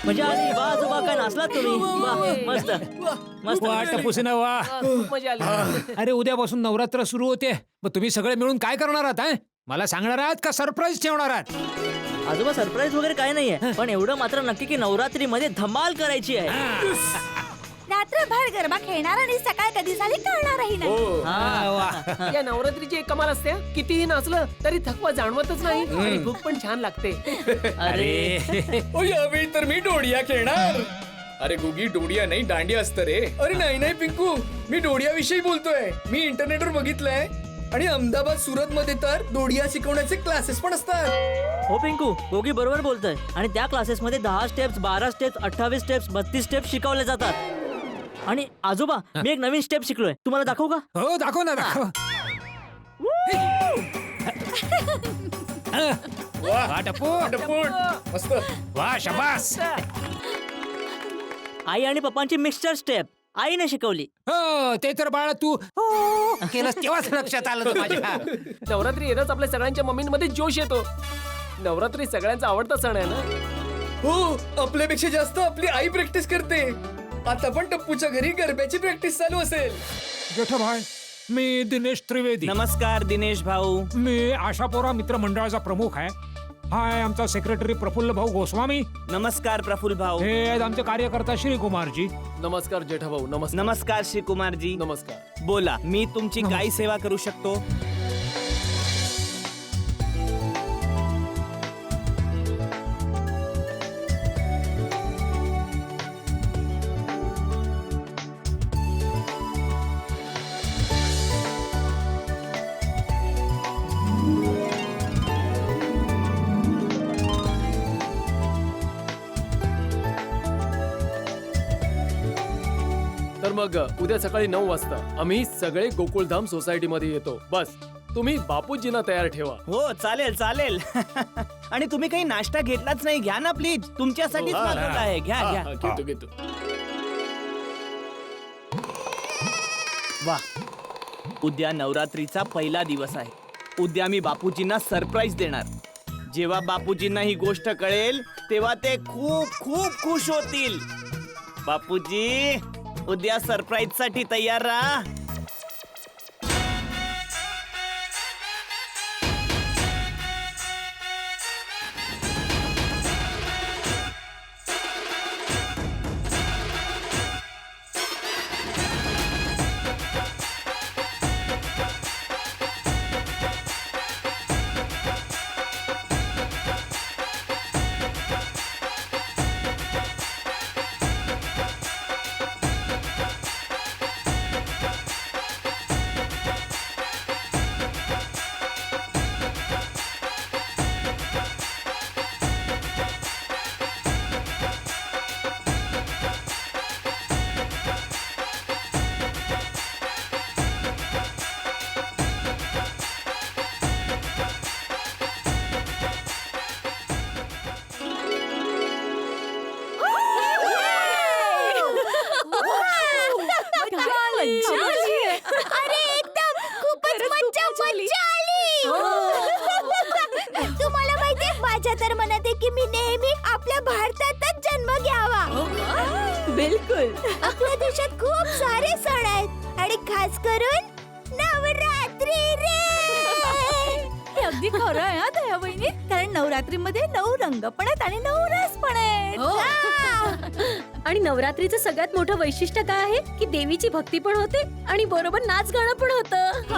मजा आली वा आजोबा काय नाचलात तुम्ही वा मस्त मस्त वा टपूसन वा खूप मजा आली. अरे उद्यापासून नवरात्र सुरू होते मग तुम्ही सगळे मिळून काय करणार आहात हं? मला सांगणार आहात का सरप्राईज ठेवणार आहात आजोबा सरप्राईज वगैरे काय नाहीये पण एवढं मात्र नक्की की नवरात्री मध्ये धमाल करायची आहे रात्रभर गरबा खेळणार आणि सकाळ कधी झाली कळणारही नाही हा, वा. या नवरात्रीची एक कमाल असते हं. कितीही नाचलं तरी थकवा जाणवतच नाही आणि भूक पण छान लागते. अरे ओ यावेळी तर मी डोडिया खेळणार. अरे गुगी डोडिया नाही दांडिया असतं रे. अरे नाही पिंकू मी डोडिया विषयी बोलतोय. मी इंटरनेटवर बघितलंय आणि अहमदाबाद सुरत मध्ये तर डोडिया शिकवण्याचे क्लासेस पण असतात. हो पिंकू गोगी बरोबर बोलतोय आणि त्या क्लासेस मध्ये 10 स्टेप्स 12 स्टेप्स 28 स्टेप्स 32 स्टेप्स शिकवले जातात आणि आजोबा मी एक नवीन स्टेप शिकलोय तुम्हाला दाखवू का हो दाखव ना दाखव वा टपू मस्त. वा शबास आई आणि पप्पांची मिक्सचर स्टेप आईने शिकवली हो ते तर बाळा तू हो, केलंस तेव्हाच लक्षात आलं होतं माझ्या नवरात्री येतच आपल्या सगळ्यांच्या मम्मींमध्ये जोश येतो. नवरात्री सगळ्यांचा आवडता सण आहे ना. हो आपल्यापेक्षा जास्त आपली आई प्रॅक्टिस करते. आता पण टप्पूच्या घरी गरब्याची प्रॅक्टिस चालू असेल. जेठाभाई मी दिनेश त्रिवेदी नमस्कार दिनेश भाऊ. मी आशापोरा मित्र मंडळाचा प्रमुख आहे. हाय आमचा सेक्रेटरी प्रफुल्ल भाऊ गोस्वामी. नमस्कार प्रफुल्ल भाऊ. हे आहेत आमचे कार्यकर्ता श्री कुमारजी. नमस्कार जेठाभाऊ. नमस्कार. नमस्कार श्री कुमारजी. नमस्कार. बोला मी तुमची काय सेवा करू शकतो. तर मग उद्या सकाळी 9 वाजता आम्ही सगळे गोकुळधाम सोसायटी मध्ये येतो. बस तुम्ही बापूजींना तयार ठेवा. हो चालेल चालेल. आणि तुम्ही काही नाश्ता घेतलाच नाही घ्या ना प्लीज तुमच्यासाठीच मागवलं आहे घ्या हा, घ्या. हा, घेतो घेतो. वा उद्या नवरात्रीचा पहिला दिवस आहे. उद्या मी बापूजींना सरप्राईज देणार. जेव्हा बापूजींना ही गोष्ट कळेल तेव्हा ते खूप खूप खुश होतील. बापूजी उद्या सरप्राईज साठी तयार राहा. अरे एकदम खूपच मज्जा आली. तुम्हाला माहितीये माझ्या तर मनात आहे की मी नेहमी आपल्या भारतातच जन्म घ्यावा. बिलकुल आपल्या देशात खूप सारे सण आहेत आणि खास करून नवरात्री रे. हे अगदी खरं आहे हा दया वहिनी कारण नवरात्रीमध्ये 9 रंग पण आहेत आणि 9 रस पण आहेत. आणि नवरात्रीचं सगळ्यात मोठं वैशिष्ट्य काय आहे की देवीची भक्ती पण होते आणि बरोबर नाच गाणं पण होतं.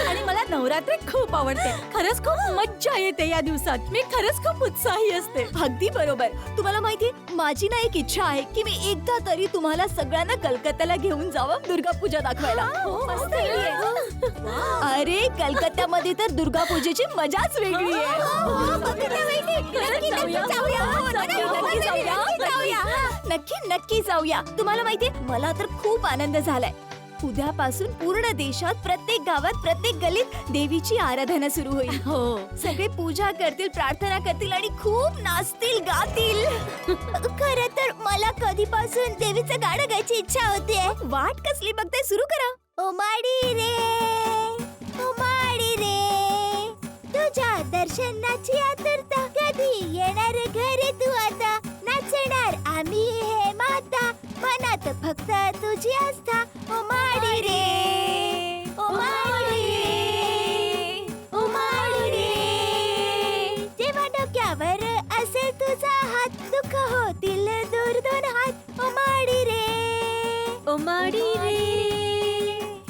आणि मला नवरात्री खूप आवडते. खरंच खूप मज्जा येते या दिवसात. मी खरंच खूप उत्साही असते. अगदी बरोबर. तुम्हाला माहिती माझी ना एक इच्छा आहे की मी एकदा तरी तुम्हाला सगळ्यांना कलकत्त्याला घेऊन जावं दुर्गा पूजा दाखवायला. मस्त idea आहे. अरे कलकत्त्यामध्ये तर दुर्गा पूजेची मजाच वेगळी आहे. नक्की जाऊया. तुम्हाला माहितीये मला तर खूप आनंद झालाय. उद्यापासून पूर्ण देशात प्रत्येक गावात प्रत्येक गलीत देवीची आराधना सुरू होईल. हो सगळे पूजा करतील प्रार्थना करतील आणि खूप नाचतील गातील. खरं तर मला कधीपासून देवीचं गाणं गायची इच्छा होतीये. वाट कसली बघताय सुरू करा. ओ माडी रे तुझ्या दर्शनाची आतुरता कधी येणार घरी तू आता नाचणार फक्त फक्त तुझी आस्था ओ माडी रे ओ माडी रे ओ माडी रे. जेव्हा डोक्यावर असेल तुझा हात दुःख होतील दूर दोन हात ओ माडी रे ओ माडी रे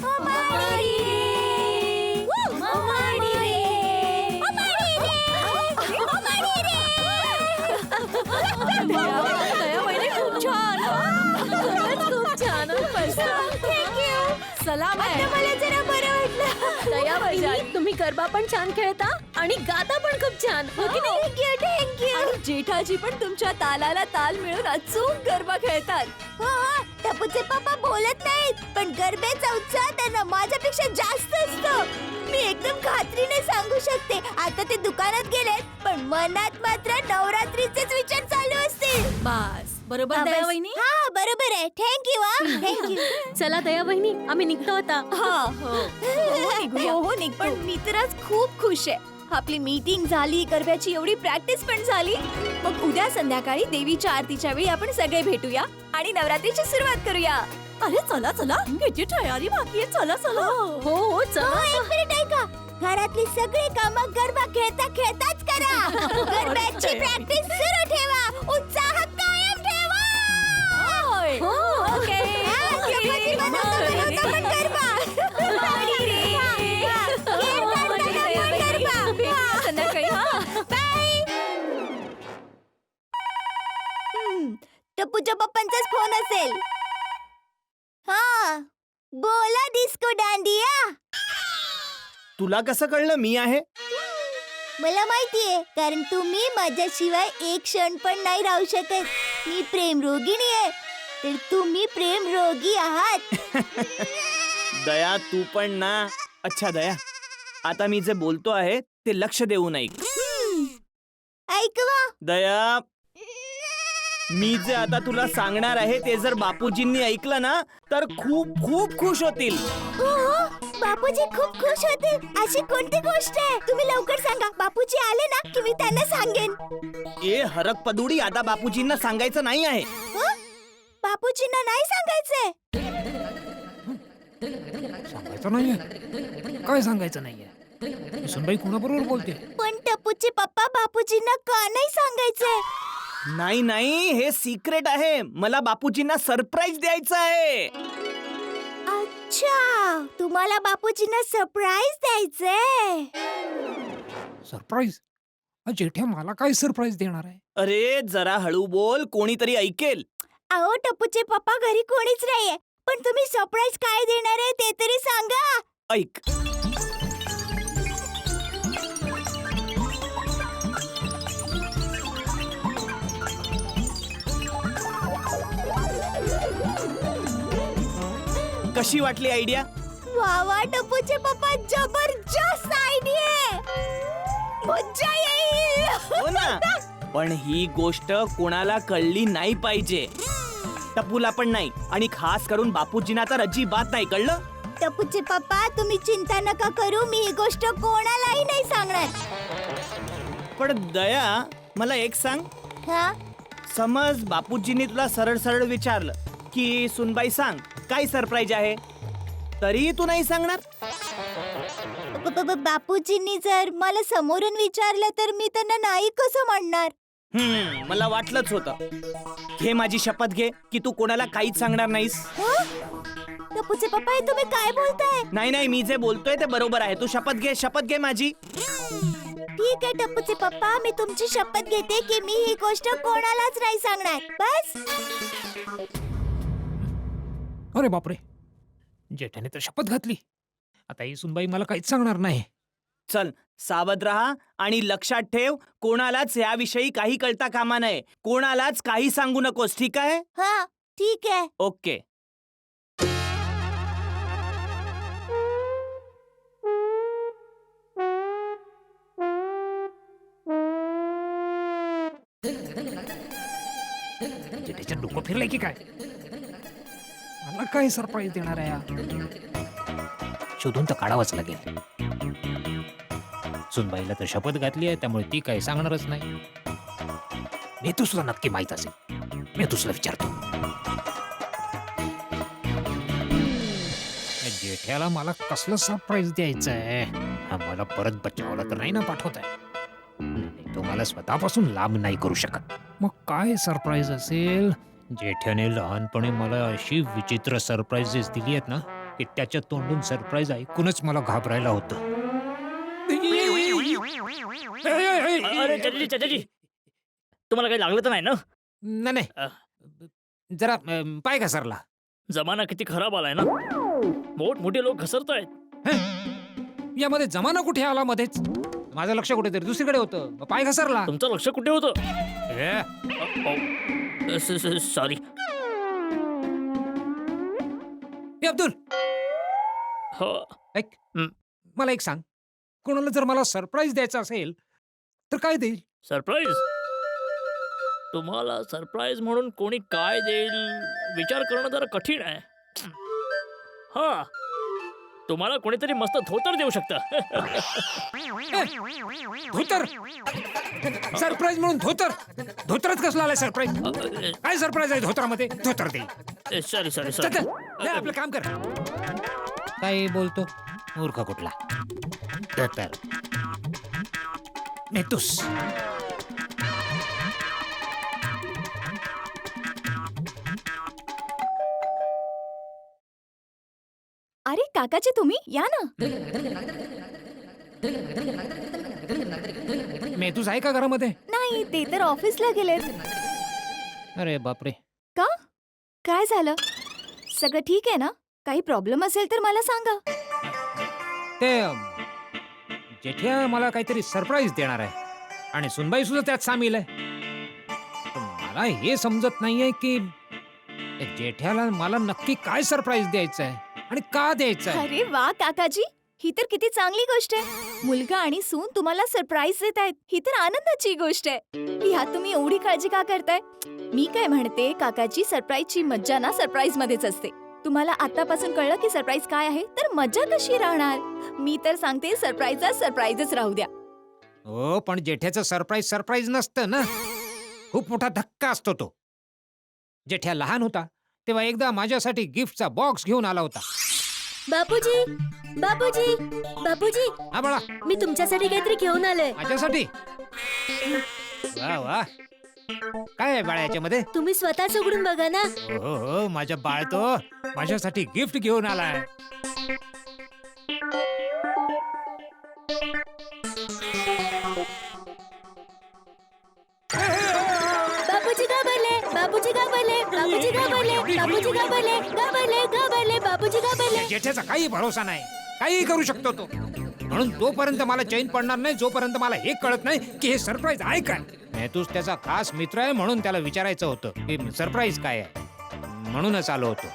ओ माडी रे ओ माडी रे ओ माडी रे ओ माडी रे. खूप छान खूप छान थँक्यू. सलाम आता मला जरा बरं वाटलं. दया वहिनी, तुम्ही गरबा पण छान खेळता आणि गाता पण खूप छान हो की नाही? Thank you thank you. आणि जेठाजी पण तुमच्या तालाला ताल मिळून अचूक गरबा खेळतात. हो टपूचे पप्पा बोलत नाहीत पण गरब्याचा उत्साह त्यांना माझ्यापेक्षा जास्त असतो. मी एकदम खात्रीने सांगू शकते. आता ते दुकानात गेलेत पण मनात मात्र नवरात्रीचेच विचार चालू असतील. बस बरोबर दया वहिनी. हा बरोबर आहे. Thank you thank you. चला दया वहिनी, आम्ही निघतो आता. हो निघतो. पण मी तर आज खूप खुश आहे. आपली मीटिंग झाली, गरब्याची एवढी प्रॅक्टिस पण झाली. मग उद्या संध्याकाळी देवीच्या आरतीच्या वेळी आपण सगळे भेटूया आणि नवरात्रीची सुरुवात करूया. अरे चला चला, किती तयारी बाकी आहे. चला चला. हो हो चला. एक मिनिट ऐका. घरातली सगळी कामं गरबा खेळता खेळताच करा. गरब्याची प्रॅक्टिस सुरू ठेवा. उत्साह कायम ठेवा. हो ओके. चपाती बनवता पण गरबा. माडी रे. संध्याकाळी बाय. टप्पूच्या पप्पांचाच फोन असेल. हा बोला डिस्को दांडिया. तुला कसं कळलं मी आहे? मला माहितीये कारण तुम्ही माझ्याशिवाय एक क्षण पण नाही राहू शकत. मी प्रेम रोगिणी आहे तर तुम्ही प्रेम रोगी आहात. दया तू पण ना. अच्छा दया, आता मी जे बोलतो आहे ते लक्ष देऊन ऐक. ऐकवा. दया, मी जे आता तुला सांगणार आहे ते जर बापूजींनी ऐकलं ना तर खूप खूप खुश होतील. हो हो बापूजी खूप खुश होतील. अशी कोणती गोष्ट आहे तुम्ही लवकर सांगा. बापूजी आले ना की मी त्यांना सांगेन. ए हरक पदुडी, आता बापूजींना सांगायचं नाही आहे. बापूजींना नाही सांगायचंय. सांगायचं नाहीये. काय सांगायचं नाहीये? सुनबाई कोणाबरोबर बोलते? पण टपूचे पप्पा बापूजींना का नाही सांगायचंय? नाही नाही, हे सिक्रेट आहे. मला बापूजींना सरप्राईज द्यायचं आहे. अच्छा तुम्हाला बापूजींना सरप्राईज द्यायचंय. सरप्राईज? जेठ्या मला काय सरप्राईज देणार आहे? अरे जरा हळू बोल, कोणीतरी ऐकेल. अहो टपूचे पप्पा घरी कोणीच नाहीये पण तुम्ही सरप्राईज काय देणार आहे ते तरी सांगा. ऐक. कशी वाटली आयडिया? वा वा टपूचे पप्पा जबरदस्त आयडिया आहे. मज्जा येईल. हो ना. पण ही गोष्ट कोणाला कळली नाही पाहिजे. टपूला पण नाही आणि खास करून बापूजींना तर अजिबात नाही. कळलं? टपूचे पप्पा तुम्ही चिंता नका करू. मी ही गोष्ट कोणालाही नाही सांगणार. पण दया, मला एक सांग. हा समज बापूजींनी तुला सरळ सरळ विचारलं की सुनबाई सांग काय सरप्राईज आहे, तरी तू नाही सांगणार? बापूजींनी जर मला समोरून विचारलं तर मी त्यांना नाही कसं म्हणणार. मला वाटलंच होतं. घे माझी शपथ घे की तू कोणाला काहीच सांगणार नाहीस. टपूचे पप्पा हे तुम्ही काय बोलताय? नाही नाही, मी जे बोलतोय ते बरोबर आहे. तू शपथ घे, शपथ घे माझी. ठीक आहे टपूचे पप्पा, मी तुमची शपथ घेते की मी ही गोष्ट कोणालाच नाही सांगणार. बस. अरे बापरे, जेठाने तर शपथ घातली. आता ही सुनबाई मला काहीच सांगणार नाही. चल सावध राहा आणि लक्षात ठेव, कोणालाच याविषयी काही कळता कामा नये. कोणालाच काही सांगू नकोस, ठीक आहे? हा ठीक आहे. ओके. जेठाच्या डोकं फिरलंय की काय? मला काय सरप्राईज देणार आहे? शोधून तर काढावंच लागेल. सुनबाईला तर शपथ घातली आहे त्यामुळे ती काही सांगणारच नाही. मी तुला नक्की माहित असेल. मी तुला विचारतो. जेठ्याला मला कसलं सरप्राईज द्यायचं आहे? हा मला परत बचावला तर नाही ना पाठवत आहे. नाही, तो मला स्वतःपासून लांब नाही करू शकत. मग काय सरप्राईज असेल? जेठ्याने लहानपणी मला अशी विचित्र सरप्राईजेस दिली आहेत ना की त्याच्या तोंडून सरप्राईज ऐकूनच मला घाबरायला होतं. अरे चाचाजी तुम्हाला काही लागलं तर नाही ना? नाही जरा पाय घसरला. जमाना किती खराब आलाय ना, मोठे लोक घसरतायत. यामध्ये जमाना कुठे आला मध्येच? माझं लक्ष कुठेतरी दुसरीकडे होतं. पाय घसरला. तुमचं लक्ष कुठे होतं? ए, सॉरी. ए, अब्दुल हो. ऐक, मला एक सांग, कोणाला जर मला सरप्राईज द्यायचा असेल तर काय देईल? सरप्राईज? तुम्हाला सरप्राईज म्हणून कोणी काय देईल विचार करणं जरा कठीण आहे. हा, तुम्हाला कोणीतरी मस्त धोतर देऊ शकतं. धोतर? सरप्राईज म्हणून धोतर? धोतरच कसला आलाय सरप्राईज? काय सरप्राईज आहे धोतरामध्ये? धोतर दे. सॉरी आपलं काम कर. काय बोलतो मूर्ख कुठला? धोतर नेतूस. अरे काकाजी तुम्ही या ना. नेतूस आहे का घरामध्ये? नाही ते तर ऑफिसला गेलेत. अरे बापरे. का काय झालं? सगळं ठीक आहे ना? काही प्रॉब्लेम असेल तर मला सांगा. ते जेठ्या मला काहीतरी सरप्राईज देणार आहे आणि सुनबाई सुद्धा त्यात सामील आहे. पण मला हे समजत नाहीये की जेठ्याला मला नक्की काय सरप्राईज द्यायचं आहे आणि का द्यायचं आहे. अरे वा काकाजी, ही तर किती चांगली गोष्ट आहे. मुलगा आणि सून तुम्हाला सरप्राईज देत आहेत, ही तर आनंदाची गोष्ट आहे. ह्यात तुम्ही एवढी काळजी का करताय? मी काय म्हणते काकाजी, सरप्राईजची मज्जा ना सरप्राईज मध्येच असते. तुम्हाला आतापासून कळलं की सरप्राईज काय आहे तर मज्जा कशी राहणार? मी तर सांगते सरप्राईजच राहू द्या. हो पण जेठ्याचं सरप्राईज नसतं ना, खूप मोठा धक्का असतो तो. जेठ्या लहान होता तेव्हा एकदा माझ्यासाठी गिफ्टचा बॉक्स घेऊन आला होता. बापूजी बापूजी बापूजी, हा बाळा, मी तुमच्यासाठी काहीतरी घेऊन आलोय. माझ्यासाठी? वा वा, काय आहे बाळा याच्यामध्ये? तुम्ही स्वतःच उघडून बघा ना. हो हो, माझ्या बाळ तो माझ्यासाठी गिफ्ट घेऊन आलाय. बापूजी घाबरले, बापूजी घाबरले, बापूजी घाबरले, बापूजी घाबरले, घाबरले, बापूजी घाबरले. जेठ्याचा काही भरोसा नाही, काही करू शकतो तो. म्हणून तोपर्यंत मला चैन पडणार नाही जोपर्यंत मला हे कळत नाही की हे सरप्राईज आहे काय. मेहतूस त्याचा खास मित्र आहे म्हणून त्याला विचारायचं होतं की सरप्राईज काय आहे, म्हणूनच आलो होतो.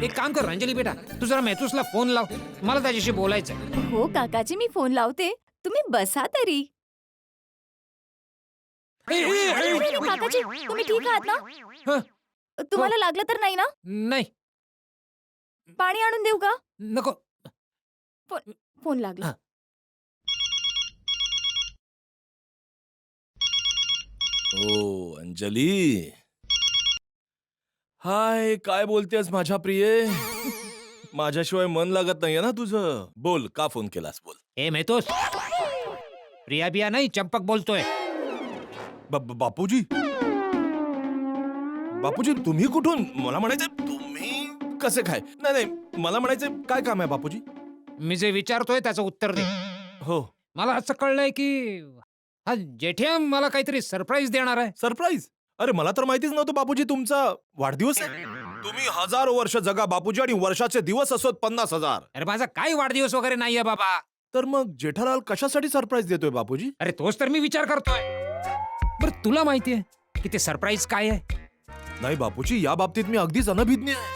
एक काम कर अंजली बेटा, तू जरा मेहतूसला फोन लाव, मला त्याच्याशी बोलायचं. हो काकाजी, मी फोन लावते, तुम्ही बसा तरी. काकाजी तुम्ही ठीक आहात ना? हं. तुम्हाला लागलं तर नाही ना? नाही पाणी आणून देऊ का? नको. फोन लागला. हा. ओ अंजली, हाय, काय बोलतेस माझ्या प्रिये? माझ्याशिवाय मन लागत नाहीये ना तुझं. बोल, का फोन केलास? बोल. ए मेहतूस, प्रिया बिया नाही चंपक बोलतोय. बापूजी, बापूजी तुम्ही कुठून? मला म्हणायचंय तुम्ही कसे काय? नाही, मला म्हणायचंय काय काम आहे बापूजी? मी जे विचारतोय त्याचं उत्तर दे. हो, मला असं कळलंय की हा जेठ्या मला काहीतरी सरप्राईज देणार आहे. सरप्राईज? अरे मला तर माहितीच नव्हतं बापूजी तुमचा वाढदिवस आहे. तुम्ही 1000 वर्ष जगा बापूजी आणि वर्षाचे दिवस असोत 50,000. अरे माझा काही वाढदिवस वगैरे नाहीये बाबा. तर मग जेठालाल कशासाठी सरप्राईज देतोय बापूजी? अरे तोच तर मी विचार करतोय. बरं तुला माहितीये की ते सरप्राईज काय आहे? नाही बापूजी, या बाबतीत मी अगदीच अनभिज्ञ आहे.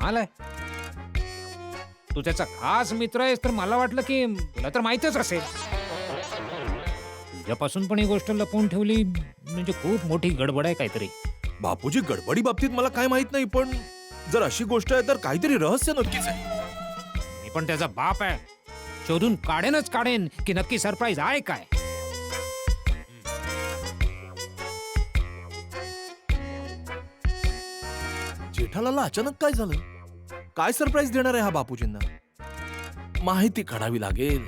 आलाय, तू त्याचा खास मित्र आहेस तर मला वाटलं की तुला तर माहितच असेल. तुझ्यापासून पण ही गोष्ट लपवून ठेवली म्हणजे खूप मोठी गडबड आहे काहीतरी. बापूजी, गडबडी बाबतीत मला काय माहित नाही, पण जर अशी गोष्ट आहे तर काहीतरी रहस्य नक्कीच आहे. मी पण त्याचा बाप आहे, शोधून काढेन की नक्की सरप्राईज आहे काय. जेठालाला अचानक काय झालं? काय सरप्राईज देणार आहे हा बापूजींना? माहिती काढावी लागेल.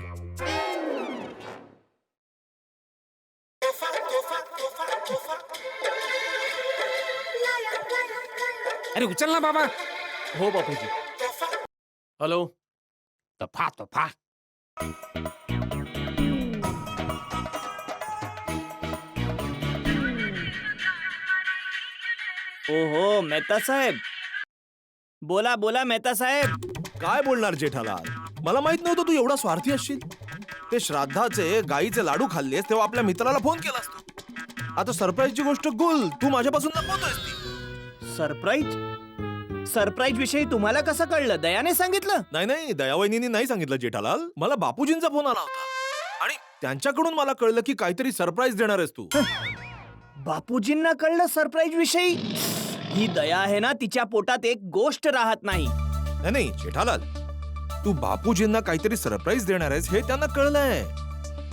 अरे उचल ना बाबा. हो बापूजी. हॅलो. तफा तफा. ओहो मेहता साहेब. बोला बोला मेहता साहेब. काय बोलणार जेठालाल? मला माहित नव्हतं तू एवढा स्वार्थी असशील. ते श्राद्धाचे गाईचे लाडू खाल्लेस तेव्हा आपल्या मित्राला फोन केलास तू. आता सरप्राईजची गोष्ट गुल तू माझ्यापासून लपवतोयस ती. सरप्राईज विषयी तुम्हाला कसं कळलं? दयाने सांगितलं? नाही दयावहिनींनी नाही सांगितलं जेठालाल. मला बापूजींचा फोन आला होता आणि त्यांच्याकडून मला कळलं की काहीतरी सरप्राईज देणार आहेस तू. बापूजींना कळलं सरप्राईज विषयी? ही दया आहे ना, तिच्या पोटात एक गोष्ट राहत नाही. नाही जेठालाल, तू बापूजींना काहीतरी सरप्राईज देणार आहेस हे त्यांना कळलंय,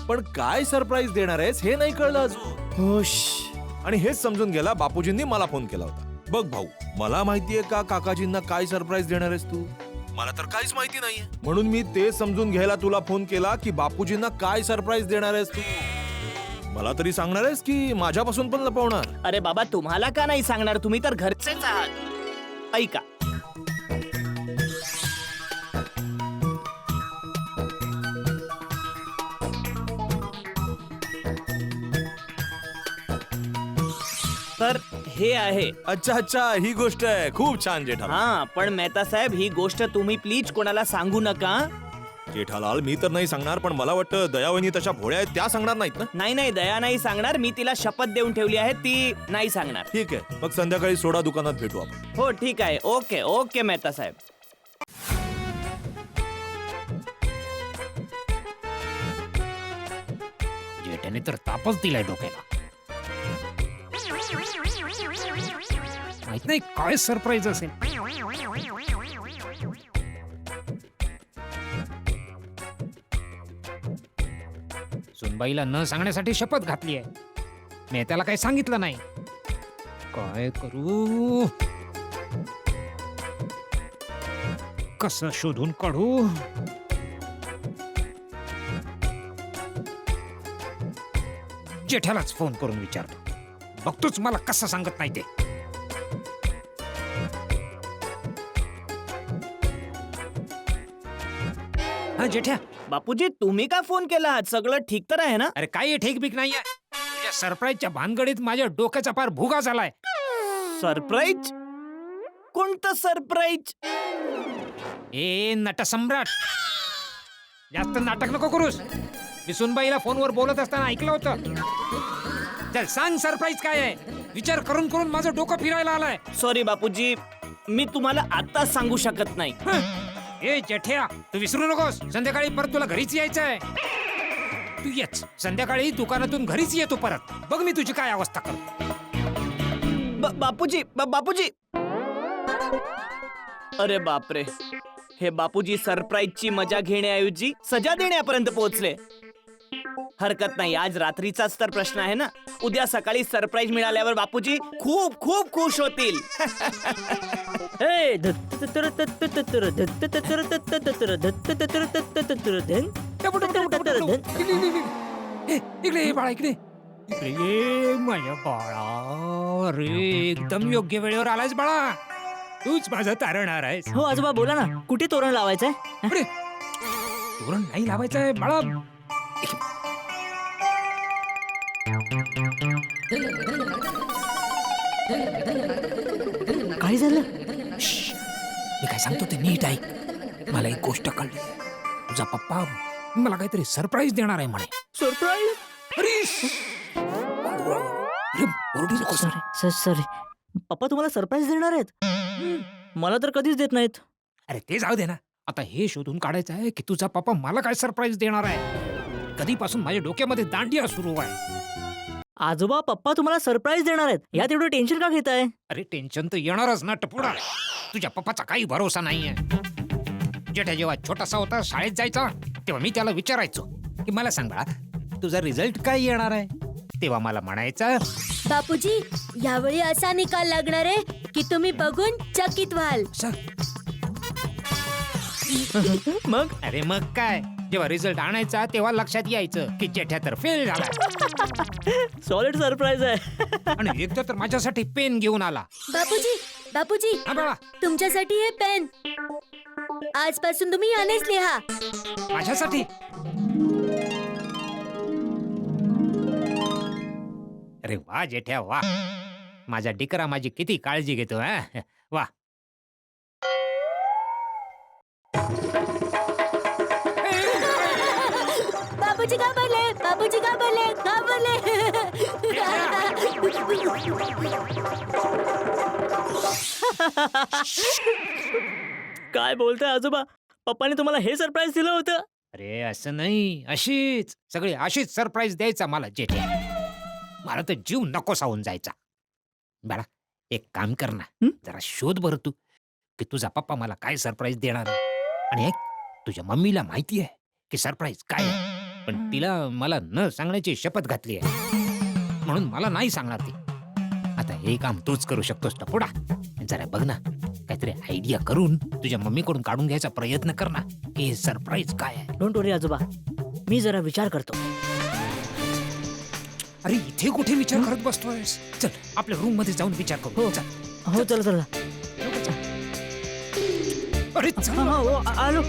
पण काय सरप्राईज देणार आहेस हे नाही कळलं अजून. हुश. आणि हेच समजून गेला बापूजींनी मला फोन केला होता. बघ भाऊ, मला माहितीये का काकाजींना काय सरप्राईज देणार आहेस तू? मला तर काहीच माहिती नाहीये. म्हणून मी ते समजून घ्यायला तुला फोन केला की बापूजींना काय सरप्राईज देणार आहेस तू. मला तरी सांगणार आहेस की माझ्यापासून पण लपवणार? अरे बाबा, तुम्हाला का नाही सांगणार? तुम्ही तर घरचेच आहात. ऐका, तर हे आहे. अच्छा ही गोष्ट आहे. खूप छान जेठालाल. हा, पण मेहता साहेब, ही गोष्ट तुम्ही प्लीज कोणाला सांगू नका. जेठालाल, मी तर नाही सांगणार, पण मला वाटतं दयावहिनी तशा भोळ्या आहेत, त्या सांगणार नाहीत ना? नाही दया नाही सांगणार. मी तिला शपथ देऊन ठेवली आहे, ती नाही सांगणार. ठीक आहे, मग संध्याकाळी सोडा दुकानात भेटू आपण. हो ठीक आहे. ओके ओके मेहता साहेब. जेठाने तर तापच दिलाय डोक्याला. माहित नाही काय सरप्राईज असेल. सुनबाईला न सांगण्यासाठी शपथ घातली आहे. मी त्याला काही सांगितलं नाही. काय करू? कसं शोधून काढू? जेठालाच फोन करून विचारतो. बघतोच मला कसं सांगत नाही ते. हा जेठ्या. बापूजी, तुम्ही का फोन केला आहात? सगळं ठीक तर आहे ना? अरे काय ठीक बीक नाहीये. तुझ्या सरप्राईजच्या भानगडीत माझ्या डोक्याचा पार भुगा झालाय. सरप्राईज? कोणतं सरप्राईज? ए नटसम्राट, जास्त नाटक नको करूस. मी सुनबाईला फोनवर बोलत असताना ऐकलं होतं. चल सांग, सरप्राईज काय आहे? विचार करून करून माझं डोकं फिरायला आलंय. सॉरी बापूजी, मी तुम्हाला आता सांगू शकत नाही. ए जेठ्या, तू विसरू नकोस. संध्याकाळी परत तुला घरीच यायचंय. तू येच संध्याकाळी दुकानातून घरीच येतो परत. बघ मी तुझी काय अवस्था करतो. बापूजी. अरे बापरे, हे बापूजी सरप्राईजची मजा घेण्याऐवजी सजा देण्यापर्यंत पोहोचले. हरकत नाही, आज रात्रीचाच तर प्रश्न आहे ना. उद्या सकाळी सरप्राईज मिळाल्यावर बापूजी खूप खूप खुश होतील. इकडे ये बाळा, इकडे ये माझ्या बाळा. अरे एकदम योग्य वेळेवर आलायस बाळा. तूच माझं तारणहार आहेस. हो आजोबा, बोला ना, कुठे तोरण लावायचंय? अरे तोरण नाही लावायचंय बाळा. काय झालं? मी काय सांगतो ते नीट ऐक. मला एक गोष्ट कळली. तुझा पप्पा मला काहीतरी सरप्राईज देणार आहे म्हणे. सरप्राईज? ओरडू नकोस. सॉरी. पप्पा तुम्हाला सरप्राईज देणार आहेत? मला तर कधीच देत नाहीत. अरे ते जाऊ दे ना. आता हे शोधून काढायचं आहे की तुझा पप्पा मला काय सरप्राईज देणार आहे. कधीपासून माझ्या डोक्यामध्ये दांडिया सुरू आहे. आजोबा, पप्पा तुम्हाला सरप्राईज देणार आहेत, यात एवढं टेन्शन का घेताय? अरे टेन्शन तर येणारच ना टपुडा. तुझ्या पप्पाचा काही भरोसा नाहीये. जेठ्या जेव्हा छोटासा होता, शाळेत जायचा, तेव्हा मी त्याला विचारायचो की मला सांग बाळा, तुझा रिझल्ट काय येणार आहे. तेव्हा मला म्हणायचा बापूजी यावेळी असा निकाल लागणार आहे की तुम्ही बघून चकित व्हाल. मग अरे मग काय, जेव्हा रिझल्ट आणायचा तेव्हा लक्षात यायचं की जेठ्या तर फेल झाला सॉलिड सरप्राईज आहे. आणि एकदा तर माझ्यासाठी पेन घेऊन आला. बापूजी हा बाळा, तुमच्यासाठी हे पेन. आजपासून तुम्ही यानेच लिहा. माझ्यासाठी. अरे वा जेठ्या वा, माझा डिकरा माझी किती काळजी घेतो. हा वा. बापूजी घाबरले, बापूजी घाबरले, घाबरले. काय बोलताय आजोबा, पप्पाने तुम्हाला हे सरप्राईज दिलं होतं? अरे असं नाही, अशीच सगळी अशीच सरप्राईज द्यायचा मला जेठ्या. मला तर जीव नकोसा होऊन जायचा. बाळा एक काम कर ना, हं? जरा शोध बरं तू की तुझा पप्पा मला काय सरप्राईज देणार आहे. आणि एक तुझ्या मम्मीला माहिती आहे की सरप्राईज काय आहे, पण तिला मला न सांगण्याची शपथ घातली आहे, म्हणून मला नाही सांगणार ती. आता हे काम तूच करू शकतोस टपोडा. जरा बघ ना, काहीतरी आयडिया करून तुझ्या मम्मीकडून काढून घ्यायचा प्रयत्न कर ना की हे सरप्राईज काय आहे. डोंट वरी आजोबा, मी जरा विचार करतो. अरे इथे कुठे विचार करत बसतोयस? चल आपल्या रूम मध्ये जाऊन विचार करू. हो. चल. हो चला चला. अरे चल. आलो.